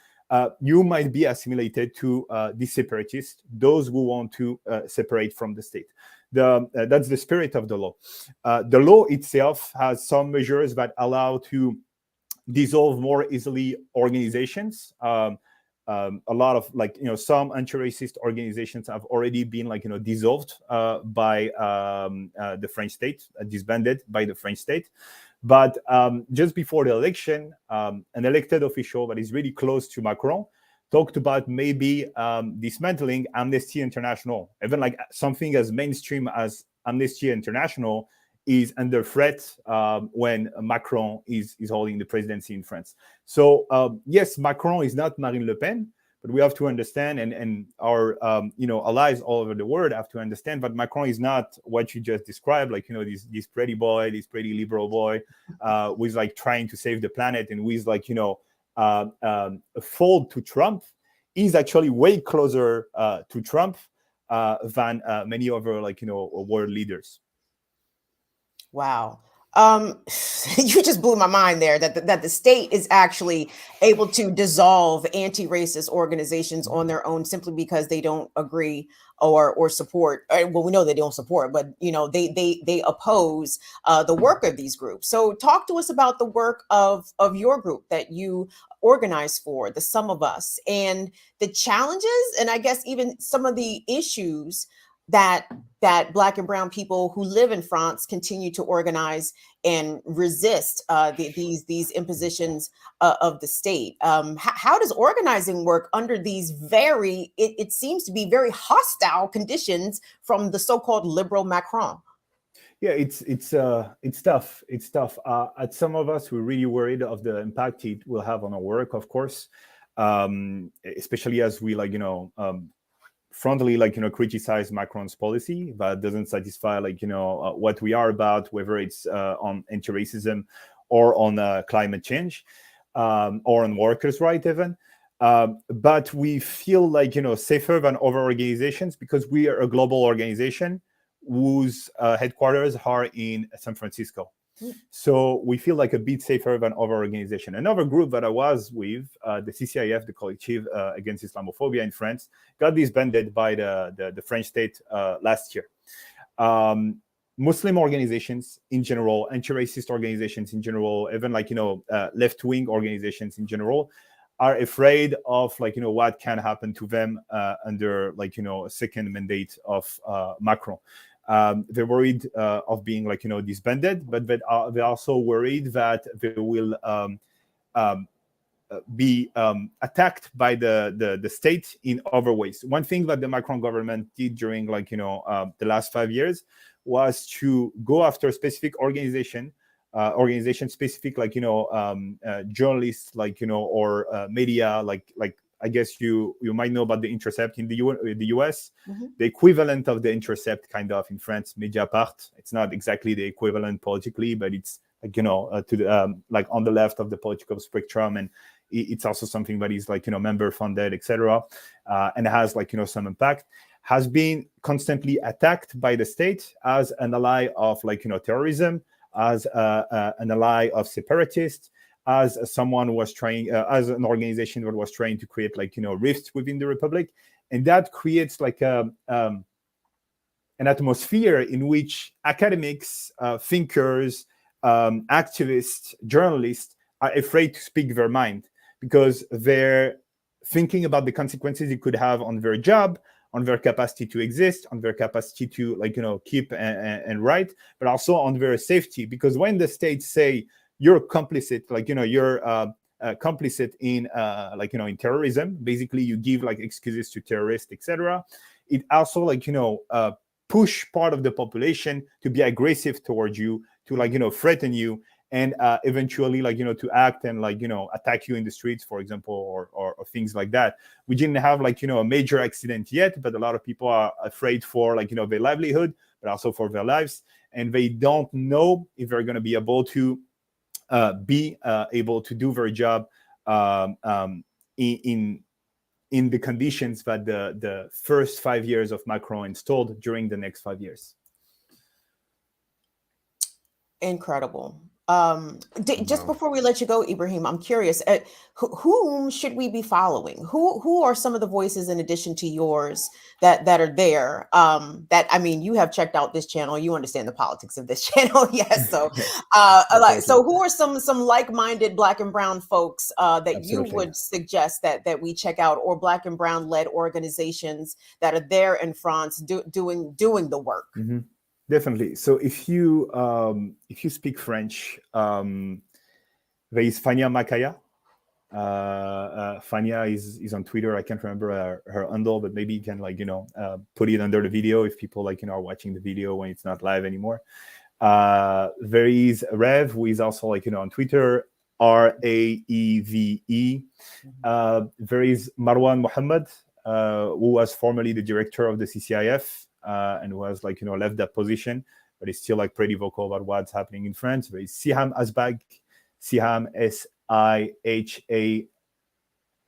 you might be assimilated to the separatists, those who want to separate from the state. That's the spirit of the law. The law itself has some measures that allow to dissolve more easily organizations. A lot of some anti-racist organizations have already been dissolved by the French state, disbanded by the French state. But just before the election, an elected official that is really close to Macron talked about maybe dismantling Amnesty International. Even something as mainstream as Amnesty International is under threat when Macron is holding the presidency in France. So yes, Macron is not Marine Le Pen, but we have to understand, and our allies all over the world have to understand that Macron is not what you just described, like this pretty boy, this pretty liberal boy, who is like trying to save the planet and who is like a fold to Trump. He's actually way closer to Trump than many other world leaders. Wow. You just blew my mind there that the state is actually able to dissolve anti-racist organizations on their own simply because they don't agree or support. Well, we know they don't support, but they oppose the work of these groups. So talk to us about the work of your group that you organize for, the Sum of Us, and the challenges, and I guess even some of the issues that Black and brown people who live in France continue to organize and resist these impositions of the state. How does organizing work under these it seems to be very hostile conditions from the so-called liberal Macron? Yeah, it's tough. It's tough. At Some of Us, we're really worried of the impact it will have on our work, of course, especially as we frontally criticize Macron's policy that doesn't satisfy what we are about, whether it's on anti-racism or on climate change or on workers' rights even. But we feel safer than other organizations because we are a global organization whose headquarters are in San Francisco. So we feel like a bit safer than other organizations. Another group that I was with, the CCIF, the Collective Against Islamophobia in France, got disbanded by the French state last year. Muslim organizations in general, anti-racist organizations in general, even left-wing organizations in general, are afraid of what can happen to them under a second mandate of Macron. They're worried of being disbanded, but they're also worried that they will be attacked by the state in other ways. One thing that the Macron government did during the last 5 years was to go after a specific organization specific journalists or media I guess you might know about the Intercept in the US. Mm-hmm. The equivalent of the Intercept kind of in France, Mediapart. It's not exactly the equivalent politically, but it's to the on the left of the political spectrum, and it's also something that is member funded, etc. And has some impact. Has been constantly attacked by the state as an ally of terrorism, as an ally of separatists, as someone who was trying, as an organization that was trying to create rifts within the republic, and that creates an atmosphere in which academics, thinkers, activists, journalists are afraid to speak their mind because they're thinking about the consequences it could have on their job, on their capacity to exist, on their capacity to keep and write, but also on their safety. Because when the states say you're complicit, you're complicit in in terrorism, basically you give excuses to terrorists, etc. It also push part of the population to be aggressive towards you, to threaten you, and eventually to act and attack you in the streets, for example, or things like that. We didn't have a major accident yet, but a lot of people are afraid for their livelihood, but also for their lives, and they don't know if they're going to be able to do their job in the conditions that the first 5 years of Macron installed during the next 5 years. Incredible. Just before we let you go, Ibrahim, I'm curious, whom should we be following? Who are some of the voices in addition to yours that are there? You have checked out this channel, you understand the politics of this channel. Yes. So, so who are some like-minded Black and brown folks that Absolutely. You would suggest that we check out, or Black and brown led organizations that are there in France doing the work? Mm-hmm. Definitely. So if you speak French, there is Fania Makaya. Fania is on Twitter. I can't remember her handle, but maybe you can put it under the video if people are watching the video when it's not live anymore. There is Rev, who is also on Twitter. RAEVE. There is Marwan Mohammed, who was formerly the director of the CCIF and who has left that position, but is still pretty vocal about what's happening in France. There is Siham Asbag, Siham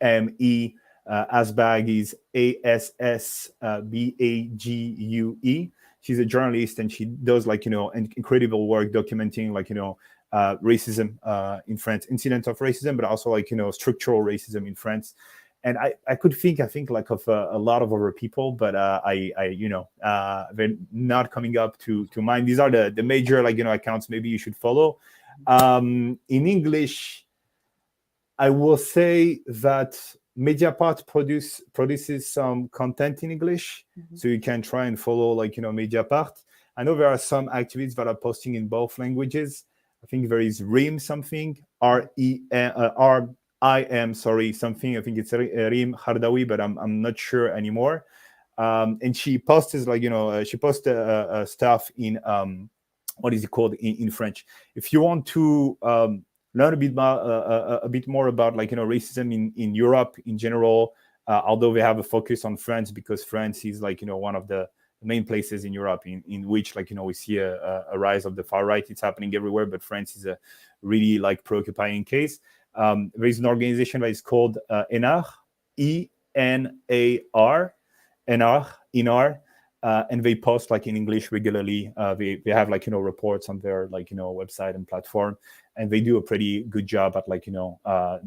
SIHAME. Asbag is ASSBAGUE. She's a journalist and she does incredible work documenting racism in France, incidents of racism, but also structural racism in France. And I think of a lot of other people, but they're not coming up to mind. These are the major accounts maybe you should follow. In English, I will say that Mediapart produces some content in English, so you can try and follow Mediapart. I know there are some activists that are posting in both languages. I think there is Rim something, RIM something. I think it's Rim Hardawi, but I'm not sure anymore. And she posts she posts stuff in what is it called in French. If you want to learn a bit more about racism in Europe in general, although they have a focus on France because France is one of the main places in Europe in which we see a rise of the far right. It's happening everywhere, but France is a really preoccupying case. There is an organization that is called ENAR, ENAR, and they post in English regularly. They have reports on their website and platform, and they do a pretty good job at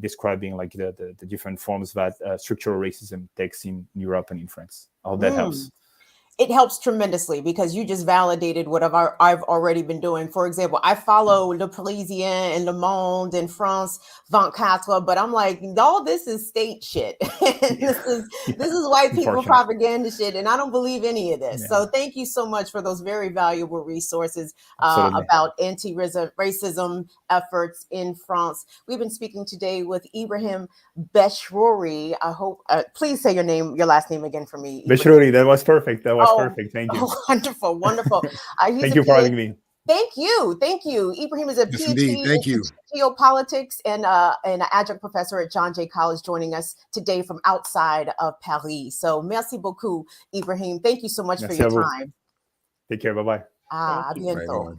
describing the different forms that structural racism takes in Europe and in France. I hope that helps. It helps tremendously because you just validated what I've already been doing. For example, I follow Le Parisien and Le Monde and France 24, but I'm like, all this is state shit. This is white people propaganda shit, and I don't believe any of this. Yeah. So thank you so much for those very valuable resources about anti-racism efforts in France. We've been speaking today with Ibrahim Beshrouri. I hope, please say your last name again for me. Beshrouri, that was perfect. That was perfect. Thank you. Wonderful. Thank you for having me. Thank you. Ibrahim is a PhD in geopolitics and an adjunct professor at John Jay College, joining us today from outside of Paris. So merci beaucoup, Ibrahim. Thank you so much for your time. Take care. Bye-bye. À bientôt.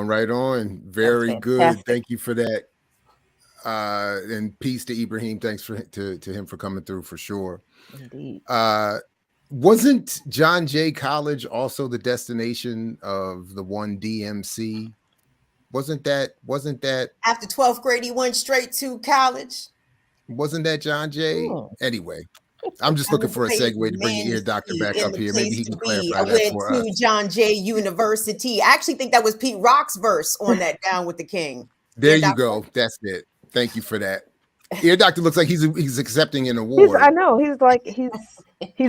Right on. Very good. Thank you for that. And peace to Ibrahim. Thanks to him for coming through for sure. Indeed. Wasn't John Jay College also the destination of the one DMC? Wasn't that after 12th grade he went straight to college? Wasn't that John Jay? Anyway. I'm just looking for a segue to bring your ear doctor back up here. Maybe he can clarify that for us. I went to John Jay University. I actually think that was Pete Rock's verse on that Down with the King. There you go. That's it. Thank you for that. Ear doctor looks like he's accepting an award. I know. He's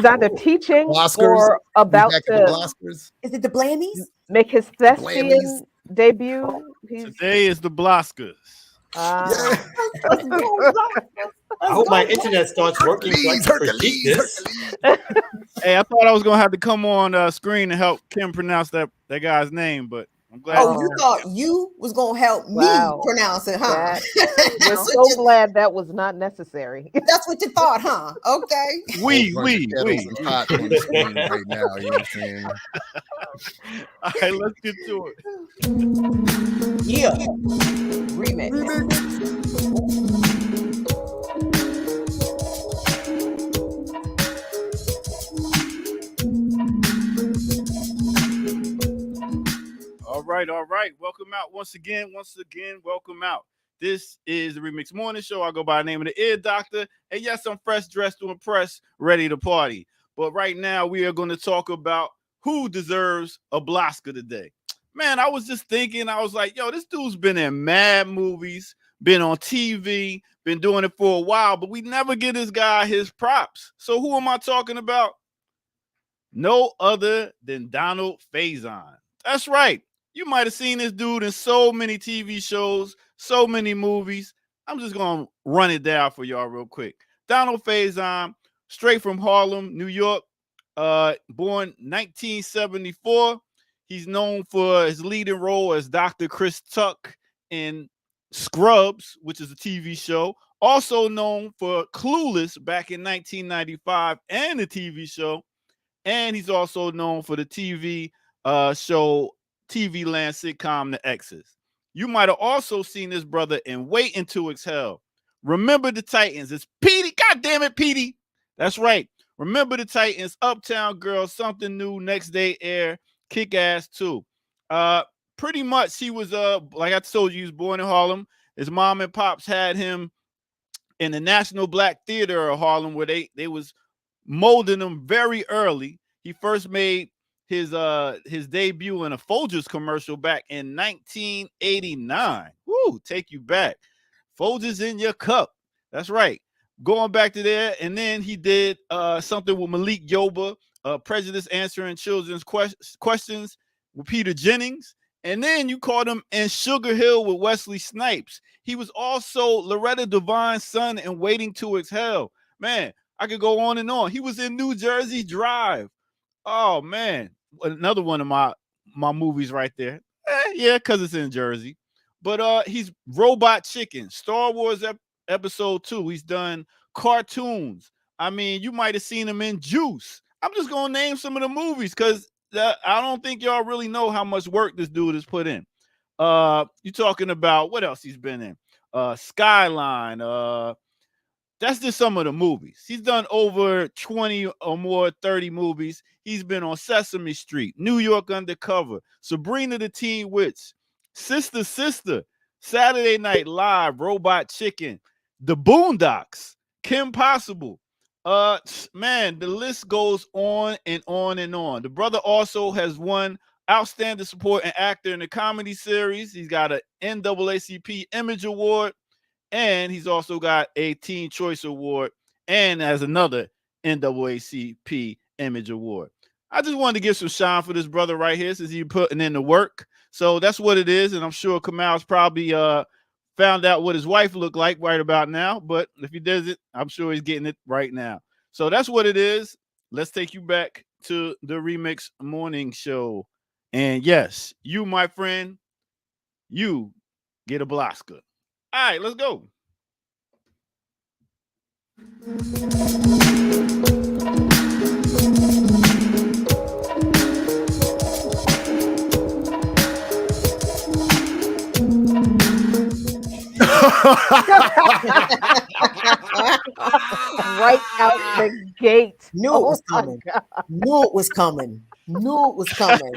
either teaching Oscars, or about to. Is it the Blammies? Make his thespian debut. Today is the Blaskas. I hope my internet starts working. Hercules. Hey, I thought I was gonna have to come on screen and help Kim pronounce that guy's name, but I'm glad. Oh, you thought you was gonna help me pronounce it, huh? We're so glad that was not necessary. That's what you thought, huh? Okay. We. Hot on the screen right now, you know what I'm saying? All right, let's get to it. Yeah. Remix. All right. Welcome out once again. Welcome out. This is the Remix Morning Show. I go by the name of the Ear Doctor. And yes, I'm fresh dressed to impress, ready to party. But right now we are going to talk about who deserves a Blaska today. man, I was just thinking, I was like, yo, this dude's been in mad movies, been on TV, been doing it for a while, but we never get this guy his props. So who am I talking about? No other than Donald Faison. That's right. You might have seen this dude in so many TV shows, so many movies. I'm just going to run it down for y'all real quick. Donald Faison, straight from Harlem, New York, born 1974. He's known for his leading role as Dr. Chris Tuck in Scrubs, which is a TV show. Also known for Clueless back in 1995 and the TV show. And he's also known for the TV show, TV Land sitcom, The X's. You might have also seen this brother in Waiting to Exhale. Remember the Titans. It's Petey. God damn it, Petey. That's right. Remember the Titans, Uptown Girl, Something New, Next Day Air, Kick Ass 2. Pretty much he was, like I told you, he was born in Harlem. His mom and pops had him in the National Black Theater of Harlem, where they was molding him very early. He first made his debut in a Folgers commercial back in 1989. Woo, take you back. Folgers in your cup. That's right. Going back to there, and then he did something with Malik Yoba, Prejudice Answering Children's Questions with Peter Jennings. And then you caught him in Sugar Hill with Wesley Snipes. He was also Loretta Devine's son in Waiting to Exhale. Man, I could go on and on. He was in New Jersey Drive. Oh, man. Another one of my movies right there. Yeah, because it's in Jersey. But he's Robot Chicken, Star Wars Episode 2. He's done cartoons. I mean, you might have seen him in Juice. I'm just going to name some of the movies because I don't think y'all really know how much work this dude has put in. You're talking about what else he's been in? Skyline. That's just some of the movies. He's done over 20 or more, 30 movies. He's been on Sesame Street, New York Undercover, Sabrina the Teen Witch, Sister Sister, Saturday Night Live, Robot Chicken, The Boondocks, Kim Possible. Man, the list goes on and on and on. The brother also has won Outstanding Supporting Actor in the Comedy Series. He's got an NAACP Image Award, and he's also got a Teen Choice Award, and has another NAACP Image Award. I just wanted to give some shine for this brother right here since he's putting in the work. So that's what it is, and I'm sure Kamal's probably found out what his wife looked like right about now, but if he does it, I'm sure he's getting it right now. So that's what it is. Let's take you back to the Remix Morning Show. And yes, you, my friend, you get a Blaska. All right, let's go. Right out the gate. Knew it was coming. Knew it was coming. Knew it was coming.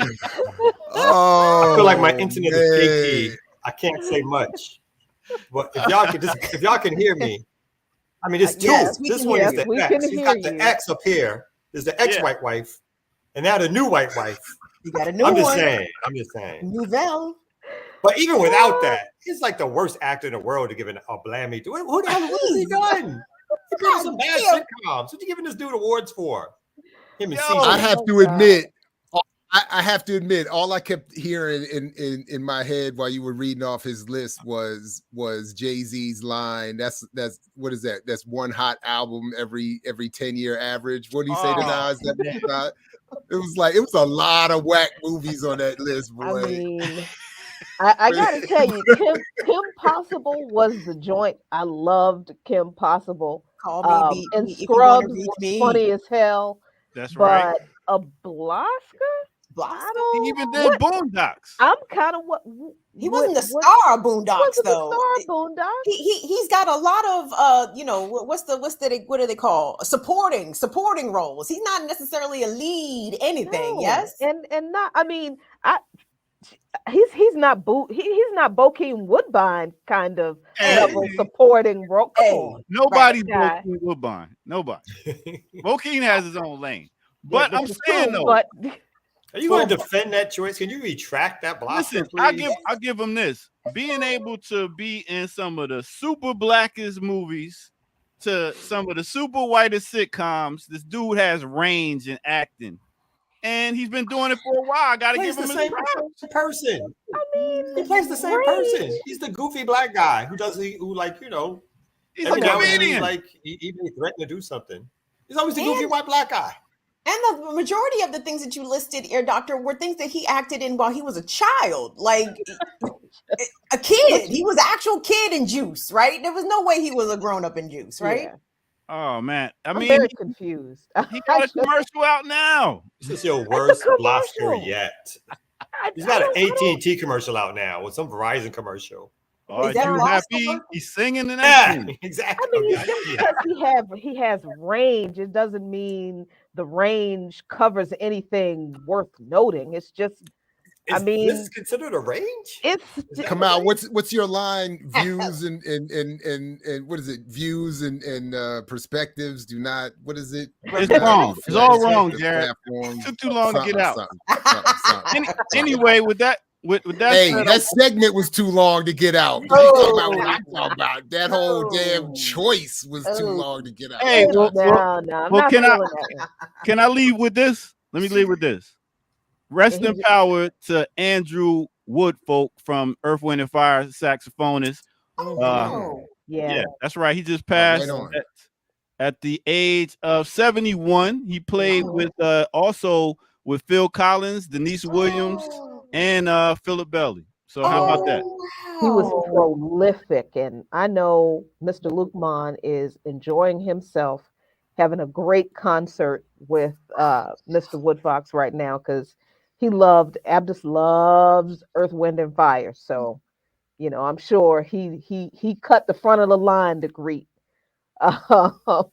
I feel like my internet is shaky. I can't say much. But if y'all can hear me, I mean, there's two. Yes, this one is the X. He's got the you. X up here. There's the ex-white wife, and now the new white wife. You got a new I'm one. I'm just saying. Nouvelle. But even without that, he's like the worst actor in the world to give a blammy to. What has he done? He put on some bad sitcoms. What you giving this dude awards for? Him and I have to admit, I have to admit, all I kept hearing in my head while you were reading off his list was Jay-Z's line. That's what is that? That's one hot album every 10-year average. What do you say to Nas? It was a lot of whack movies on that list, boy. I mean, I gotta tell you, Kim Possible was the joint. I loved Kim Possible. Call me, and Scrubs was funny as hell. That's right. But a Blaska? He even did Boondocks. I'm kind of he wasn't the star of Boondocks though. The star of Boondocks. He's got a lot of what do they call supporting roles. He's not necessarily a lead anything. No. Yes, and not. I mean, he's not Bokeem Woodbine kind of level supporting role. Nobody's Bokeem Woodbine. Nobody. Bokeem has his own lane. But I'm saying though. Are you going to defend that choice? Can you retract that block? Listen, I give him this. Being able to be in some of the super blackest movies to some of the super whitest sitcoms, this dude has range in acting. And he's been doing it for a while. I gotta give him the same person. I mean, He plays the same person. He's the goofy black guy who he's every a now and then comedian. he may threaten to do something. He's always the goofy white black guy. And the majority of the things that you listed, Ear Doctor, were things that he acted in while he was a child, like a kid. He was an actual kid in Juice, right? There was no way he was a grown up in Juice, right? Yeah. Oh man, I'm very confused. He got a commercial out now. This is your worst bluff story yet. He's got an AT&T commercial out now with some Verizon commercial. Oh, you happy? He's singing in that. Yeah, exactly. I mean, just because he has range, it doesn't mean the range covers anything worth noting. It's just, Is this considered a range? It's come out. What's your line? Views and what is it? Views and perspectives do not. What is it? It's wrong. It's all wrong, Jared. It took too long to get out. Anyway, with that. With that, hey, that segment was too long to get out. You talking about what I'm talking about? That whole damn choice was too long to get out. Hey, well, no, can I leave with this? Let me leave with this. Rest in power to Andrew Woodfolk from Earth, Wind and Fire, saxophonist. Yeah, that's right. He just passed at the age of 71. He played with also with Phil Collins, Denise Williams, and Philip Belly. So how about that? He was prolific, and I know Mr. Lukman is enjoying himself, having a great concert with Mr. Woodfox right now because Abdus loves Earth, Wind, and Fire. So, I'm sure he cut the front of the line to greet Mr.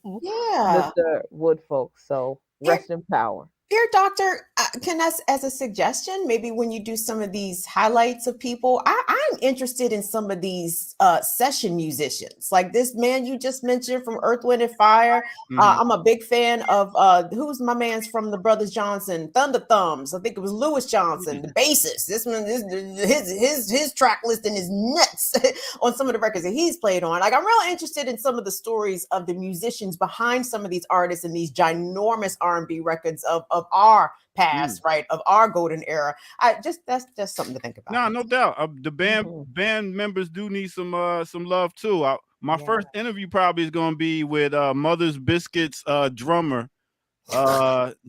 Woodfolk. So rest in power. Dear Doctor, can I, as a suggestion, maybe when you do some of these highlights of people, I'm interested in some of these session musicians, like this man you just mentioned from Earth, Wind and Fire. I'm a big fan of who's my man's from the Brothers Johnson, Thunder Thumbs. I think it was Lewis Johnson, the bassist. This one, his track listing is nuts on some of the records that he's played on. Like, I'm real interested in some of the stories of the musicians behind some of these artists and these ginormous R&B records of our past, right, of our golden era. That's just something to think about. No doubt. The band members do need some love too. My first interview probably is going to be with Mother's Biscuits drummer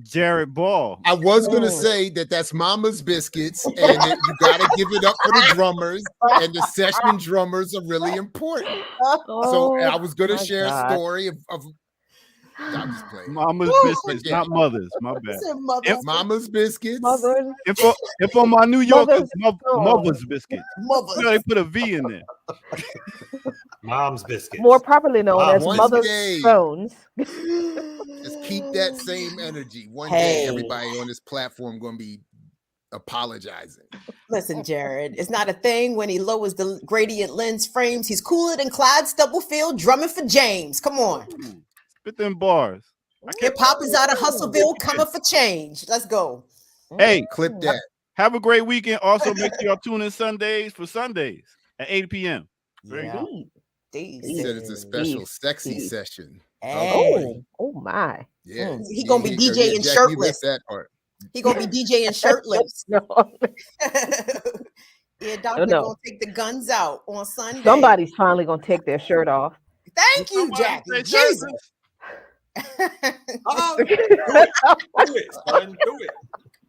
Jared Ball. I was going to say that's Mama's Biscuits, and you got to give it up for the drummers, and the session drummers are really important. So I was going to share a story of I'm just playing. Mama's Biscuits, not Mother's. My bad. Mama's Biscuits. If on my New Yorkers, Mother's Biscuits. They put a V in there. Mom's Biscuits. More properly known as Mother's Stones. Just keep that same energy. One day, everybody on this platform going to be apologizing. Listen, Jared, it's not a thing when he lowers the gradient lens frames. He's cooler than Clyde Stubblefield drumming for James. Come on. Spit them bars. Hip hop is out of Hustleville, coming for change. Let's go. Hey, clip that. Have a great weekend. Also, make sure y'all tune in Sundays at 8 p.m. Very good. He said it's a special sexy session. Oh my. Yeah. He gonna be DJing shirtless. That part. He gonna be DJing shirtless. Yeah, Doctor gonna take the guns out on Sunday. Somebody's finally gonna take their shirt off. Thank you, Jackie. Jesus. Do it, son. Do it.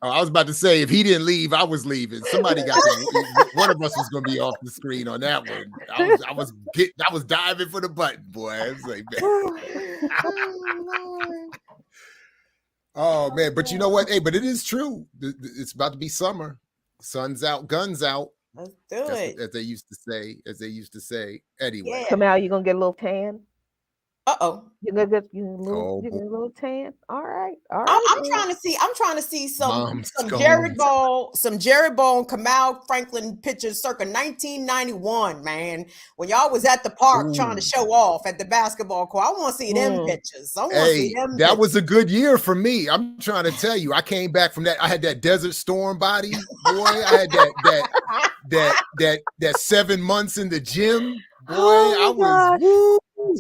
Oh, I was about to say, if he didn't leave, I was leaving. Somebody got to. One of us was going to be off the screen on that one. I was diving for the button, boy. I was like, man. Oh man, but you know what? Hey, but it is true. It's about to be summer. Sun's out, guns out. Let's do it. As they used to say. Anyway, Come out, you gonna get a little tan. You get a little tan. All right. I'm trying to see some Jared Bone, Kamal Franklin pictures circa 1991, man. When y'all was at the park trying to show off at the basketball court. I want to see them pictures. That was a good year for me. I'm trying to tell you. I came back from that. I had that Desert Storm body, boy. I had that 7 months in the gym, boy.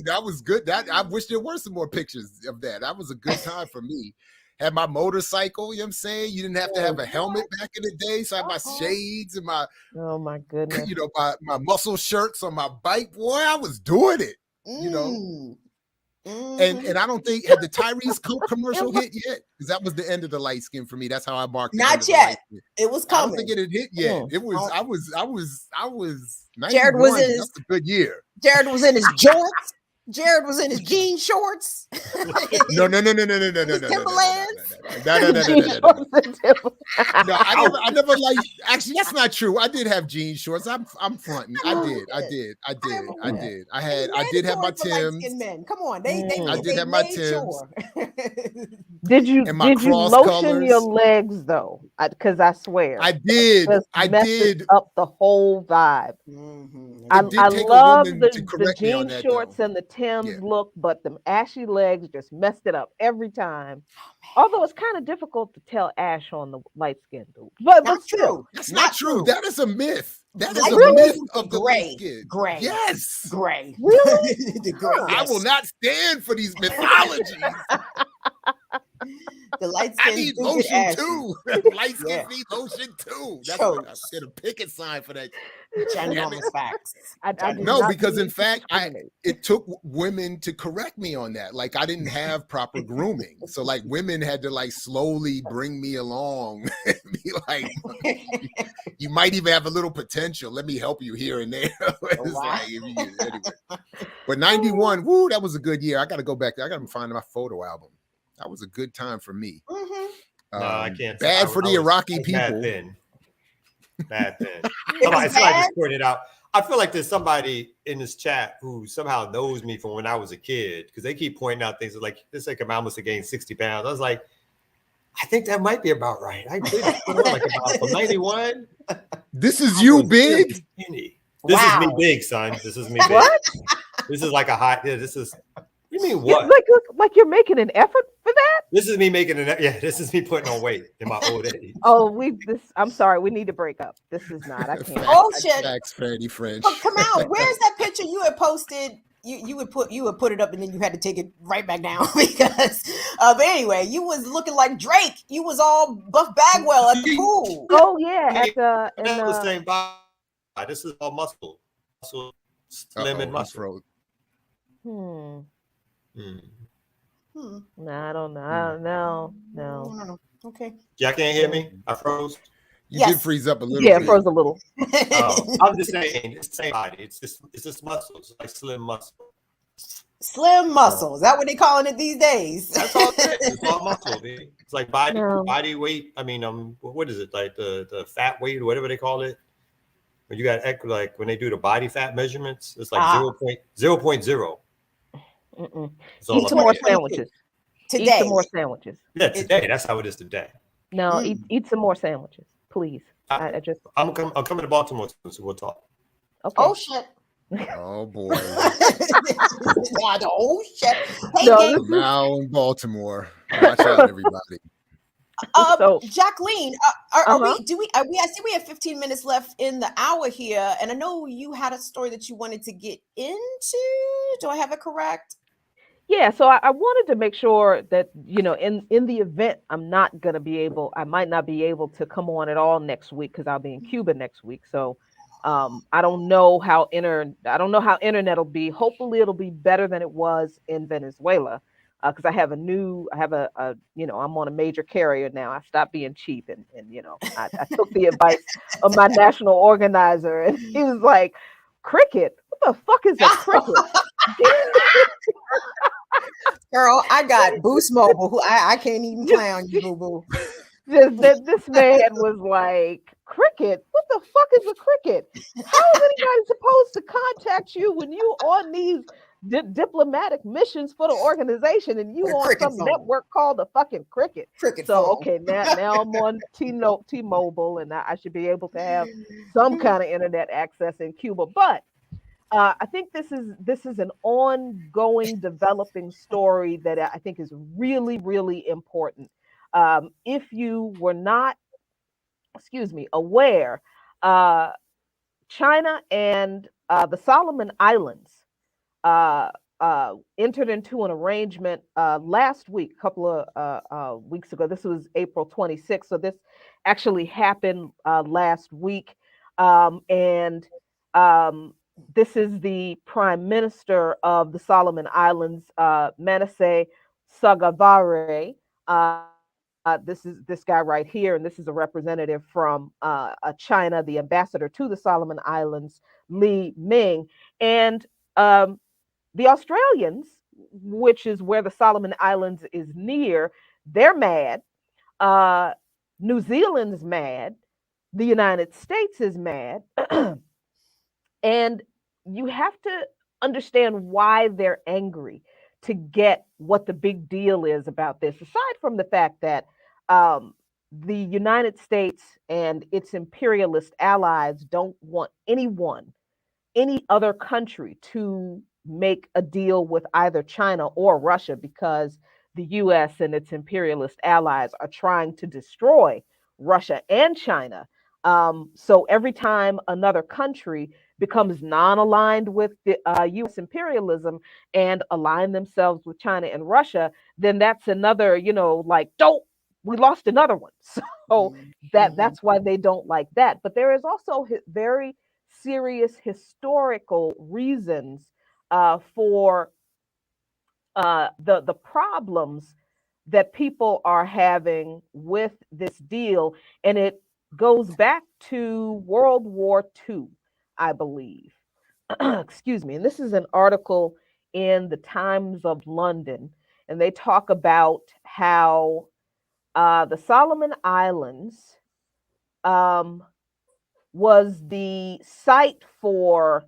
That was good. I wish there were some more pictures of that. That was a good time for me. Had my motorcycle, you know what I'm saying? You didn't have to have a helmet back in the day. So I had my shades and my my goodness. My muscle shirts on my bike. Boy, I was doing it. And I don't think had the Tyrese Coke commercial hit yet, because that was the end of the light skin for me. That's how I marked it. Not yet. It was coming. I don't think it had hit yet. It was. I was. 91. Jared was in That's a good year. Jared was in his jorts. Jared was in his jean shorts. No. Timberlands. No, I never liked. Actually, that's not true. I did have jean shorts. I'm fronting. I did. I did have my Timbs. Come on, I did have my Timbs. Did you lotion your legs though? Because I swear I did. I did up the whole vibe. I love the jean shorts and the Timbs look, but the ashy legs just messed it up every time. Although it's kind of difficult to tell ash on the light skin dude. But still, that's not true. That is a myth. That is a myth of the light skin. Gray. Yes. Gray. Really? The gray, I will not stand for these mythologies. The light skin. I need lotion too. Light skin need lotion too. That's what I get a picket sign for that. Facts. No, because in fact, it took women to correct me on that. Like I didn't have proper grooming, so like women had to like slowly bring me along and be like, "You might even have a little potential. Let me help you here and there." Anyway. But 91, woo, that was a good year. I got to go back there. I got to find my photo album. That was a good time for me. No, I can't. Bad for the Iraqi people. Bad thing. Somebody just pointed out. I feel like there's somebody in this chat who somehow knows me from when I was a kid, because they keep pointing out things like this. Like I must have gained 60 pounds. I was like, I think that might be about right. I did like about from 91. This is you, big. This is me, big son. This is me, big. What? This is like a hot. Yeah, this is. You mean what? Like you're making an effort for that? This is me making an. Yeah, this is me putting on weight in my old age. I'm sorry. We need to break up. This is not. I can't. Oh shit. Thanks, Freddie French. Come out. Where's that picture you had posted? You would put it up and then you had to take it right back down because but anyway, you was looking like Drake. You was all Buff Bagwell at the pool. Oh yeah, at the same body. This is all muscle, slim and muscle. No, I don't know. No. Okay. Y'all can't hear me? I froze. You did freeze up a little. Yeah, it froze a little. I'm just saying, it's the same body. It's just muscles, like slim muscle. Slim muscle. Is that what they calling it these days? That's all it is. It's all muscle. Dude. It's like body weight. I mean, what is it? Like the fat weight or whatever they call it. When you got like when they do the body fat measurements, it's like 0.0. Eat some more sandwiches. Today. Eat some more sandwiches. Yeah, today. That's how it is today. No, eat some more sandwiches, please. I'm coming to Baltimore, so we'll talk. Okay. Oh shit. Oh boy. Oh shit. Hey, now in Baltimore. Watch out, everybody. Jacqueline, I see we have 15 minutes left in the hour here, and I know you had a story that you wanted to get into. Do I have it correct? Yeah, so I wanted to make sure that, in the event I might not be able to come on at all next week because I'll be in Cuba next week. So I don't know how internet will be. Hopefully it'll be better than it was in Venezuela. Because I have I'm on a major carrier now. I stopped being cheap and I took the advice of my national organizer, and he was like, "Cricket? What the fuck is a cricket?" Girl, I got Boost Mobile. Who I can't even play on you, boo boo. This man was like, "Cricket? What the fuck is a cricket? How is anybody supposed to contact you when you on these diplomatic missions for the organization, and you Or on cricket some phone. network called the fucking Cricket. Cricket So phone. okay, now I'm on T-Mobile, and I should be able to have some kind of internet access in Cuba. But I think this is an ongoing developing story that I think is really, really important. If you were not, aware, uh, China and the Solomon Islands uh, entered into an arrangement last week, a couple of weeks ago. This was April 26th. So this actually happened last week. And this is the prime minister of the Solomon Islands, Manasseh Sagavare. This is this guy right here, and this is a representative from China, the ambassador to the Solomon Islands, Li Ming. And the Australians, which is where the Solomon Islands is near, they're mad. Uh, New Zealand's mad. The United States is mad. And you have to understand why they're angry to get what the big deal is about this. Aside from the fact that the United States and its imperialist allies don't want any other country to make a deal with either China or Russia, because the US and its imperialist allies are trying to destroy Russia and China. So every time another country becomes non-aligned with the US imperialism and align themselves with China and Russia, then that's another, like, don't, we lost another one. So that's why they don't like that. But there is also very serious historical reasons for the problems that people are having with this deal, and it goes back to World War II, I believe. Excuse me. And this is an article in the Times of London, and they talk about how the Solomon Islands um, was the site for,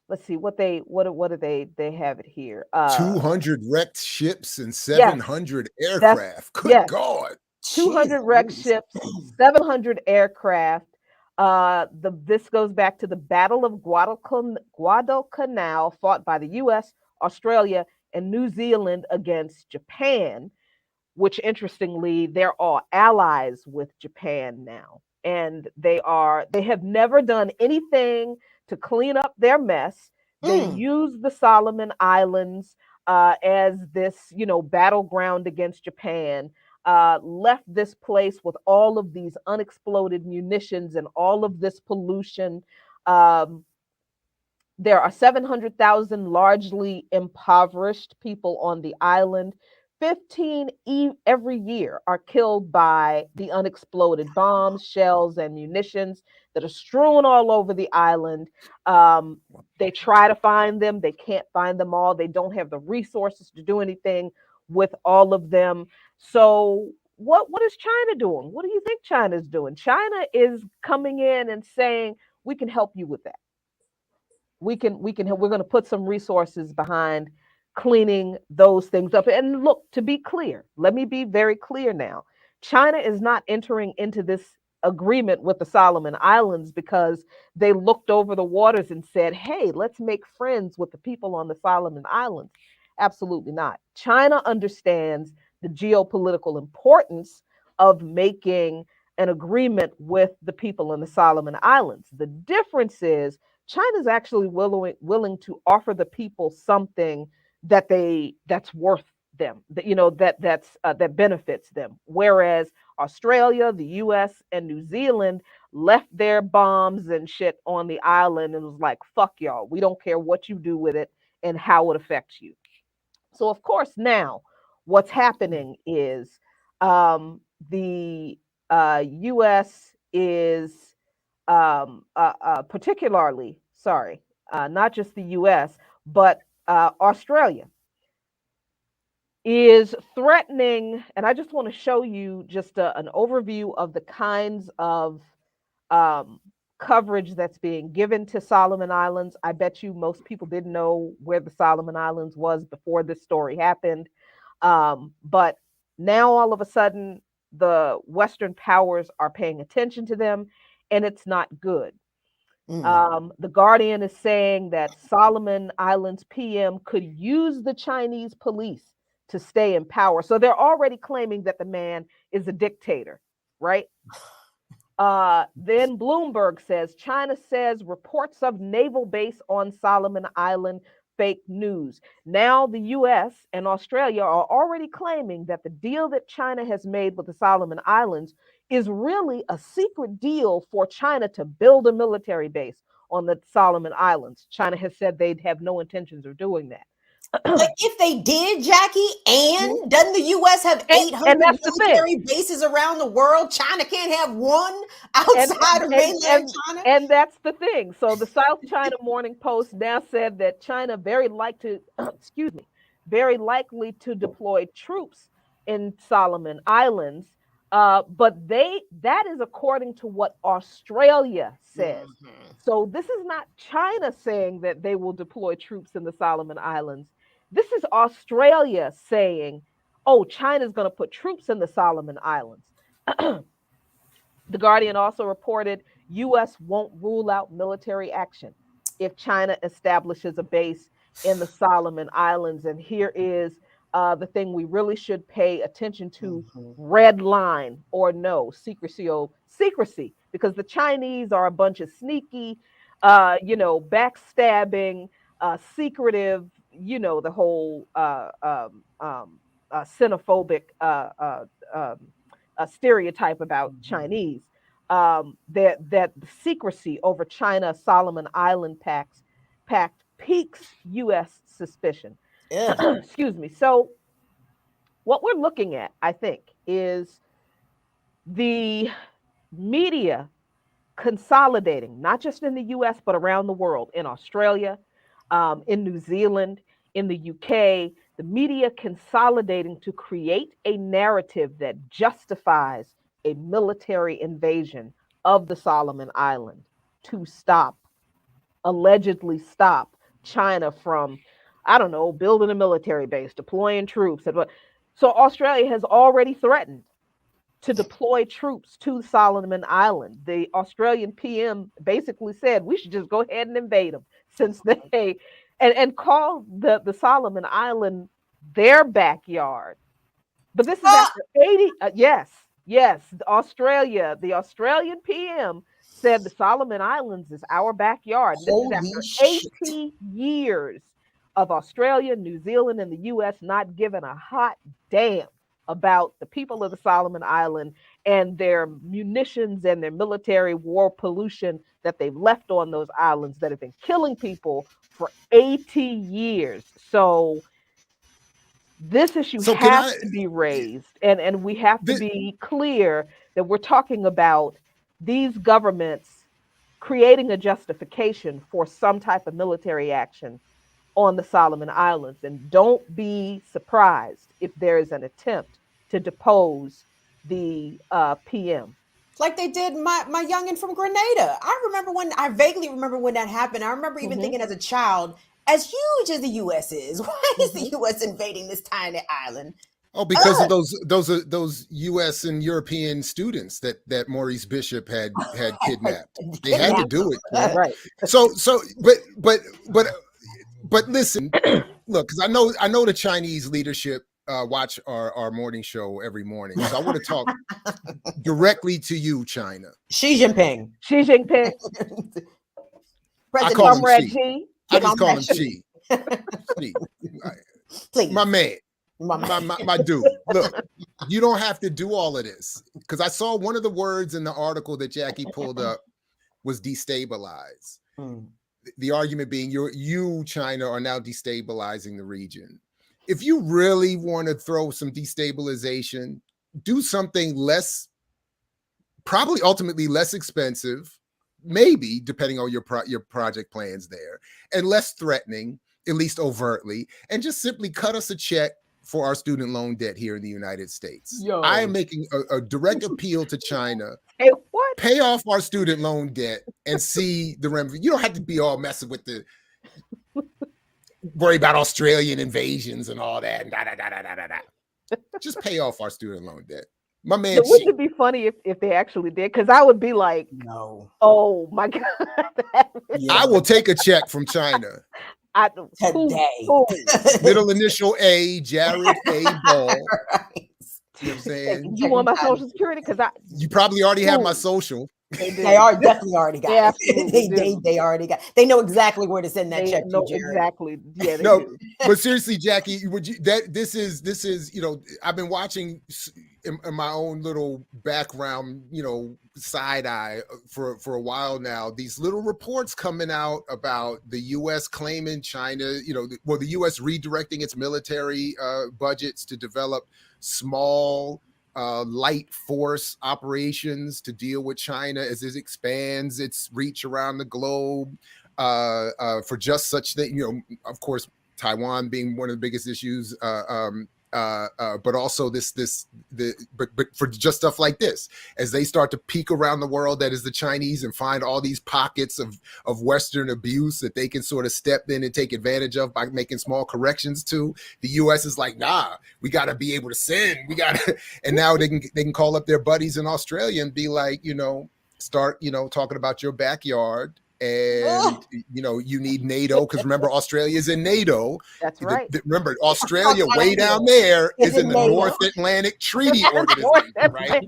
let's see what do they have it here 200 wrecked ships and yes 700 that's aircraft. Good yes God. 200 wrecked ships, 700 aircraft. This goes back to the Battle of Guadalcanal, fought by the U.S., Australia, and New Zealand against Japan, which interestingly, they're all allies with Japan now. And they have never done anything to clean up their mess. They use the Solomon Islands as this, battleground against Japan. Left this place with all of these unexploded munitions and all of this pollution. There are 700,000 largely impoverished people on the island. 15 every year are killed by the unexploded bombs, shells, and munitions that are strewn all over the island. They try to find them. They can't find them all. They don't have the resources to do anything with all of them. So what is China doing? What do you think China is doing? China is coming in and saying, we can help you with that. We're going to put some resources behind cleaning those things up. And look, to be clear, let me be very clear now. China is not entering into this agreement with the Solomon Islands because they looked over the waters and said, hey, let's make friends with the people on the Solomon Islands. Absolutely not. China understands the geopolitical importance of making an agreement with the people in the Solomon Islands. The difference is China's actually willing to offer the people something that's worth them, that benefits them. Whereas Australia, the U.S., and New Zealand left their bombs and shit on the island and was like, "Fuck y'all, we don't care what you do with it and how it affects you." So of course now, what's happening is the U.S. is particularly, sorry, not just the US, but Australia is threatening. And I just want to show you just an overview of the kinds of coverage that's being given to Solomon Islands. I bet you most people didn't know where the Solomon Islands was before this story happened. But now all of a sudden, the Western powers are paying attention to them, and it's not good. The Guardian is saying that Solomon Islands PM could use the Chinese police to stay in power. So they're already claiming that the man is a dictator, right? Then Bloomberg says China says reports of naval base on Solomon Island fake news. Now the US and Australia are already claiming that the deal that China has made with the Solomon Islands is really a secret deal for China to build a military base on the Solomon Islands. China has said they'd have no intentions of doing that. But if they did, Jackie, and doesn't the U.S. have 800 military bases around the world? China can't have one outside of mainland China? And that's the thing. So the South China Morning Post now said that China very likely to deploy troops in Solomon Islands. But that is according to what Australia says. So this is not China saying that they will deploy troops in the Solomon Islands. This is Australia saying, oh, China's going to put troops in the Solomon Islands. The Guardian also reported U.S. won't rule out military action if China establishes a base in the Solomon Islands. And here is the thing we really should pay attention to: red line or no, secrecy, because the Chinese are a bunch of sneaky, backstabbing, secretive, the whole xenophobic stereotype about Chinese. That secrecy over China Solomon Island pact piques U.S. suspicion. Excuse me. So what we're looking at, I think, is the media consolidating, not just in the US, but around the world, in Australia, in New Zealand, in the UK, the media consolidating to create a narrative that justifies a military invasion of the Solomon Island to allegedly stop China from, I don't know, building a military base, deploying troops. So Australia has already threatened to deploy troops to Solomon Island. The Australian PM basically said we should just go ahead and invade them, since they and call the Solomon Island their backyard. But this is after 80. Yes, the Australian PM said the Solomon Islands is our backyard. This is after 80 years of Australia, New Zealand, and the US not giving a hot damn about the people of the Solomon Island and their munitions and their military war pollution that they've left on those islands that have been killing people for 80 years. So this issue has to be raised, and we have to be clear that we're talking about these governments creating a justification for some type of military action on the Solomon Islands. And don't be surprised if there is an attempt to depose the PM. Like they did my youngin' from Grenada. I vaguely remember when that happened. I remember even thinking as a child, as huge as the U.S. is, why is the U.S. invading this tiny island? Oh, because of those U.S. and European students that Maurice Bishop had kidnapped. They had to do it, right? But listen, look, because I know the Chinese leadership watch our morning show every morning, so I want to talk directly to you, China. Xi Jinping. I call him Xi. I just call him Xi. Please, my man. My dude, look, you don't have to do all of this, because I saw one of the words in the article that Jackie pulled up was destabilize. The argument being you, China, are now destabilizing the region. If you really want to throw some destabilization, do something less, probably ultimately less expensive, maybe depending on your project plans there, and less threatening, at least overtly, and just simply cut us a check for our student loan debt here in the United States. I am making a direct appeal to China. Hey, what? Pay off our student loan debt and see the remedy. You don't have to be all messing with the worry about Australian invasions and all that. Just pay off our student loan debt. My man, So wouldn't it be funny if they actually did? Because I would be like, No. oh my God. I will take a check from China. Today. Middle initial A, Jared A. Ball. Right. You know what I'm saying? You want my social security? Because you probably already have my social. They are definitely already got it. They already got. They know exactly where to send that check to, Jared. Exactly. Yeah. No, do. But seriously, Jackie, would you this is you know, I've been watching in my own little background, you know, side eye for a while now. These little reports coming out about the U.S. claiming China, you know, the U.S. redirecting its military budgets to develop small light force operations to deal with China as it expands its reach around the globe for just such that, you know, of course, Taiwan being one of the biggest issues, but also but for just stuff like this, as they start to peek around the world, that is the Chinese, and find all these pockets of Western abuse that they can sort of step in and take advantage of by making small corrections to. The U.S. is like, nah, we got to be able to send. We got to, and now they can call up their buddies in Australia and be like, you know, start, you know, talking about your backyard. And you know, you need NATO, because remember, Australia is in NATO. That's right. Remember, Australia way down there is in the North Atlantic Treaty Organization, right?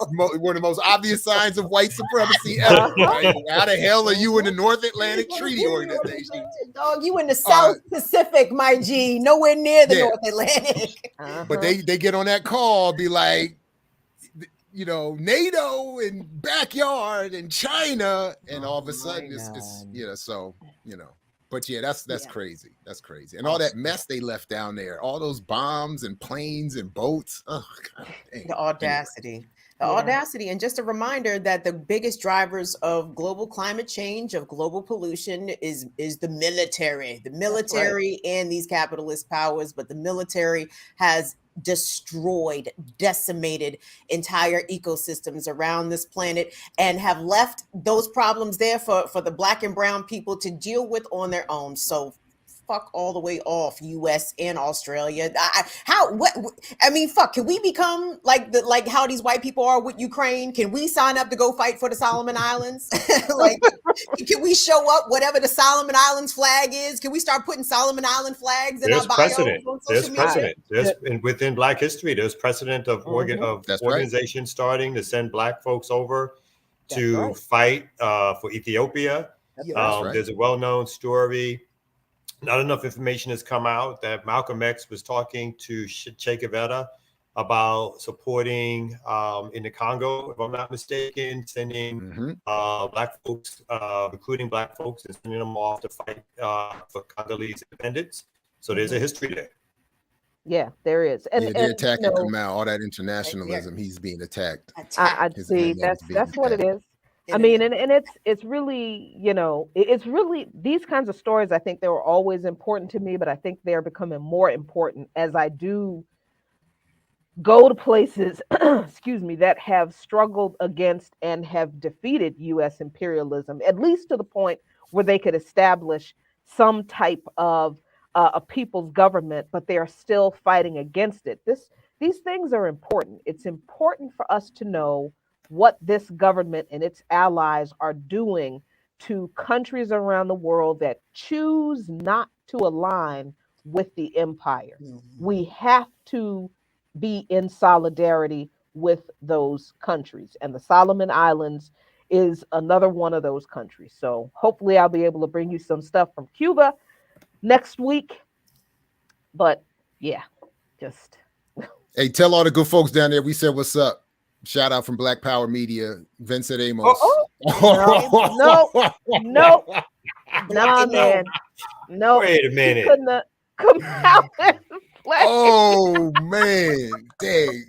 One of the most obvious signs of white supremacy ever. Right? How the hell are you in the North Atlantic Treaty Organization? Dog, you in the South Pacific, my G, nowhere near the North Atlantic. But they get on that call, be like, you know, NATO and backyard and China, and all of a sudden it's you know, so, you know, but yeah, that's crazy. That's crazy. And all that mess they left down there, all those bombs and planes and boats. Oh, God dang. The audacity. The audacity. And just a reminder that the biggest drivers of global climate change, of global pollution is the military. The military and these capitalist powers, but the military has destroyed, decimated entire ecosystems around this planet, and have left those problems there for the Black and brown people to deal with on their own. So fuck all the way off, US and Australia. Fuck, can we become like how these white people are with Ukraine? Can we sign up to go fight for the Solomon Islands? Like, can we show up whatever the Solomon Islands flag is? Can we start putting Solomon Island flags in our bios on social media? And within Black history, there's precedent of organizations starting to send Black folks over to fight for Ethiopia. There's a well-known story. Not enough information has come out that Malcolm X was talking to Che Guevara about supporting in the Congo, if I'm not mistaken, sending Black folks, recruiting Black folks and sending them off to fight for Congolese independence. So there's a history there. Yeah, there is. And they're attacking Kamau, all that internationalism, he's being attacked. I see. That's what it is. I mean, and it's really, you know, it's really these kinds of stories. I think they were always important to me, but I think they're becoming more important as I do go to places, excuse me, that have struggled against and have defeated U.S. imperialism, at least to the point where they could establish some type of a people's government, but they are still fighting against it. These things are important. It's important for us to know what this government and its allies are doing to countries around the world that choose not to align with the empire. We have to be in solidarity with those countries. And the Solomon Islands is another one of those countries. So hopefully I'll be able to bring you some stuff from Cuba next week. But yeah, just. Hey, tell all the good folks down there we said what's up. Shout out from Black Power Media, Vincent Amos. No, man. No. Wait a minute. He couldn't have come out and play. Oh, man. Dang.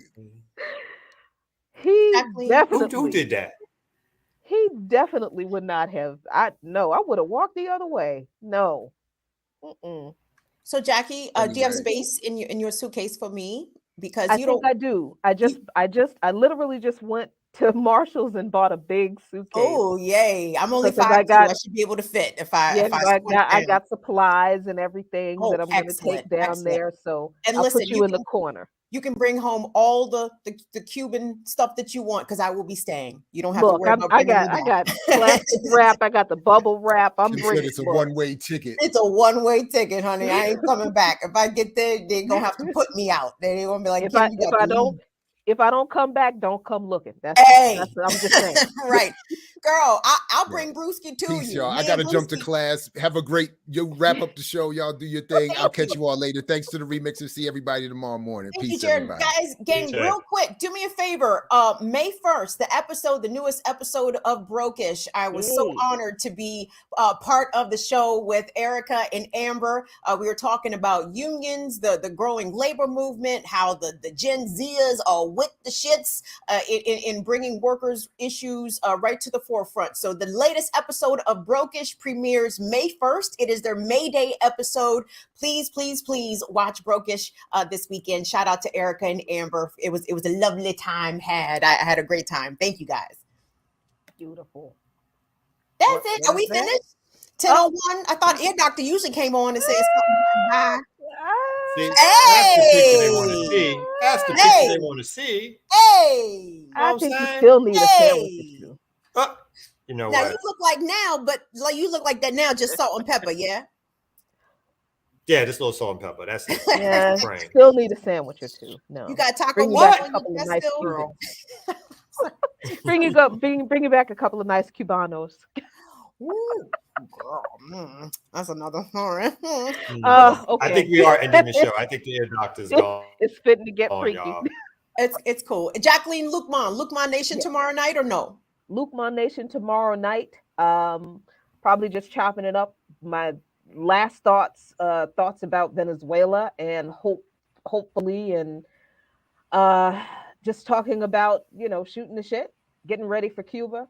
He definitely. Who did that? He definitely would not have. I would have walked the other way. No. So, Jackie, do you have space in your suitcase for me? because I you think don't. I do. I literally just went to Marshall's and bought a big suitcase. Oh, yay! I'm only Because 5'2". I got I should be able to fit if I yeah, if I 'cause squint I down. got supplies and everything Oh, that I'm gonna excellent, take down excellent. there. So And I'll listen, put you in the corner. you can bring home all the Cuban stuff that you want because I will be staying. You don't have to Look, worry about bringing me I back. got plastic wrap. I got the bubble wrap. I'm She said bringing. it's a Look, one-way ticket. It's a one-way ticket, honey. I ain't coming back. If I get there, they're gonna have to put me out. They're gonna be like, Kim, you got to leave. if I don't come back, don't come looking. Hey, I'm just saying. right, girl. I'll Yeah. bring Brewski to Peace, you. y'all. Me I gotta and jump to Brewski. class. Have a great. You wrap up the show. Y'all do your thing. I'll catch you. you all later. Thanks to the remixers. See everybody tomorrow morning. Thank you, Peace, Jared. everybody. Guys, gang, Jared. real quick, do me a favor. May 1st, the newest episode of Brokish. I was so Hey. honored to be part of the show with Erica and Amber. We were talking about unions, the growing labor movement, how the Gen Zers are with the shits in bringing workers' issues right to the forefront. So the latest episode of Brokish premieres May 1st. It is their May Day episode. Please, please, please watch Brokish this weekend. Shout out to Erica and Amber. It was a lovely time had. I had a great time. Thank you guys. Beautiful. That's it. Are we finished? 10:01. I thought Ear Doctor usually came on and said something. Bye. See, that's the picture they want to see. That's the picture Hey. they want to see. Hey. I think you still need a sandwich or two. You know Now what? you look like now, but like you look like that now, just salt and pepper, yeah. Yeah, just a little salt and pepper. That's it. Yeah, Frame. still need a sandwich or two. No, You got taco bring you what? back a couple of That's nice still- Cubans. bring you back a couple of nice Cubanos. Ooh, girl, that's another one. Okay. I think we are ending the show. I think the Ear Doctor's gone. It's fitting to get Oh, freaky. y'all. It's cool. Jacqueline Lukman Nation tomorrow night or no? Lukman Nation tomorrow night. Probably just chopping it up. My last thoughts about Venezuela and hopefully and just talking about shooting the shit, getting ready for Cuba.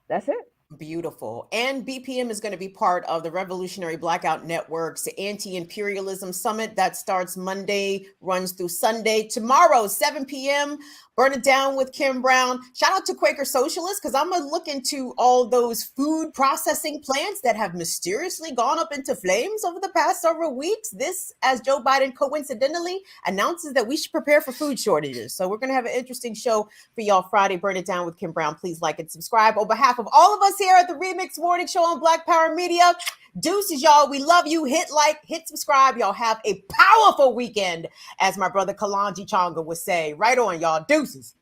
That's it. Beautiful. And BPM is going to be part of the Revolutionary Blackout Network's Anti-Imperialism Summit that starts Monday, runs through Sunday. Tomorrow, 7 p.m., Burn It Down with Kim Brown. Shout out to Quaker Socialists, because I'm going to look into all those food processing plants that have mysteriously gone up into flames over the past several weeks. This, as Joe Biden coincidentally announces that we should prepare for food shortages. So we're going to have an interesting show for y'all Friday. Burn It Down with Kim Brown. Please like and subscribe. On behalf of all of us here at the Remix Morning Show on Black Power Media, deuces, y'all. We love you. Hit like, hit subscribe. Y'all have a powerful weekend, as my brother Kalanji Chonga would say. Right on, y'all. Deuces.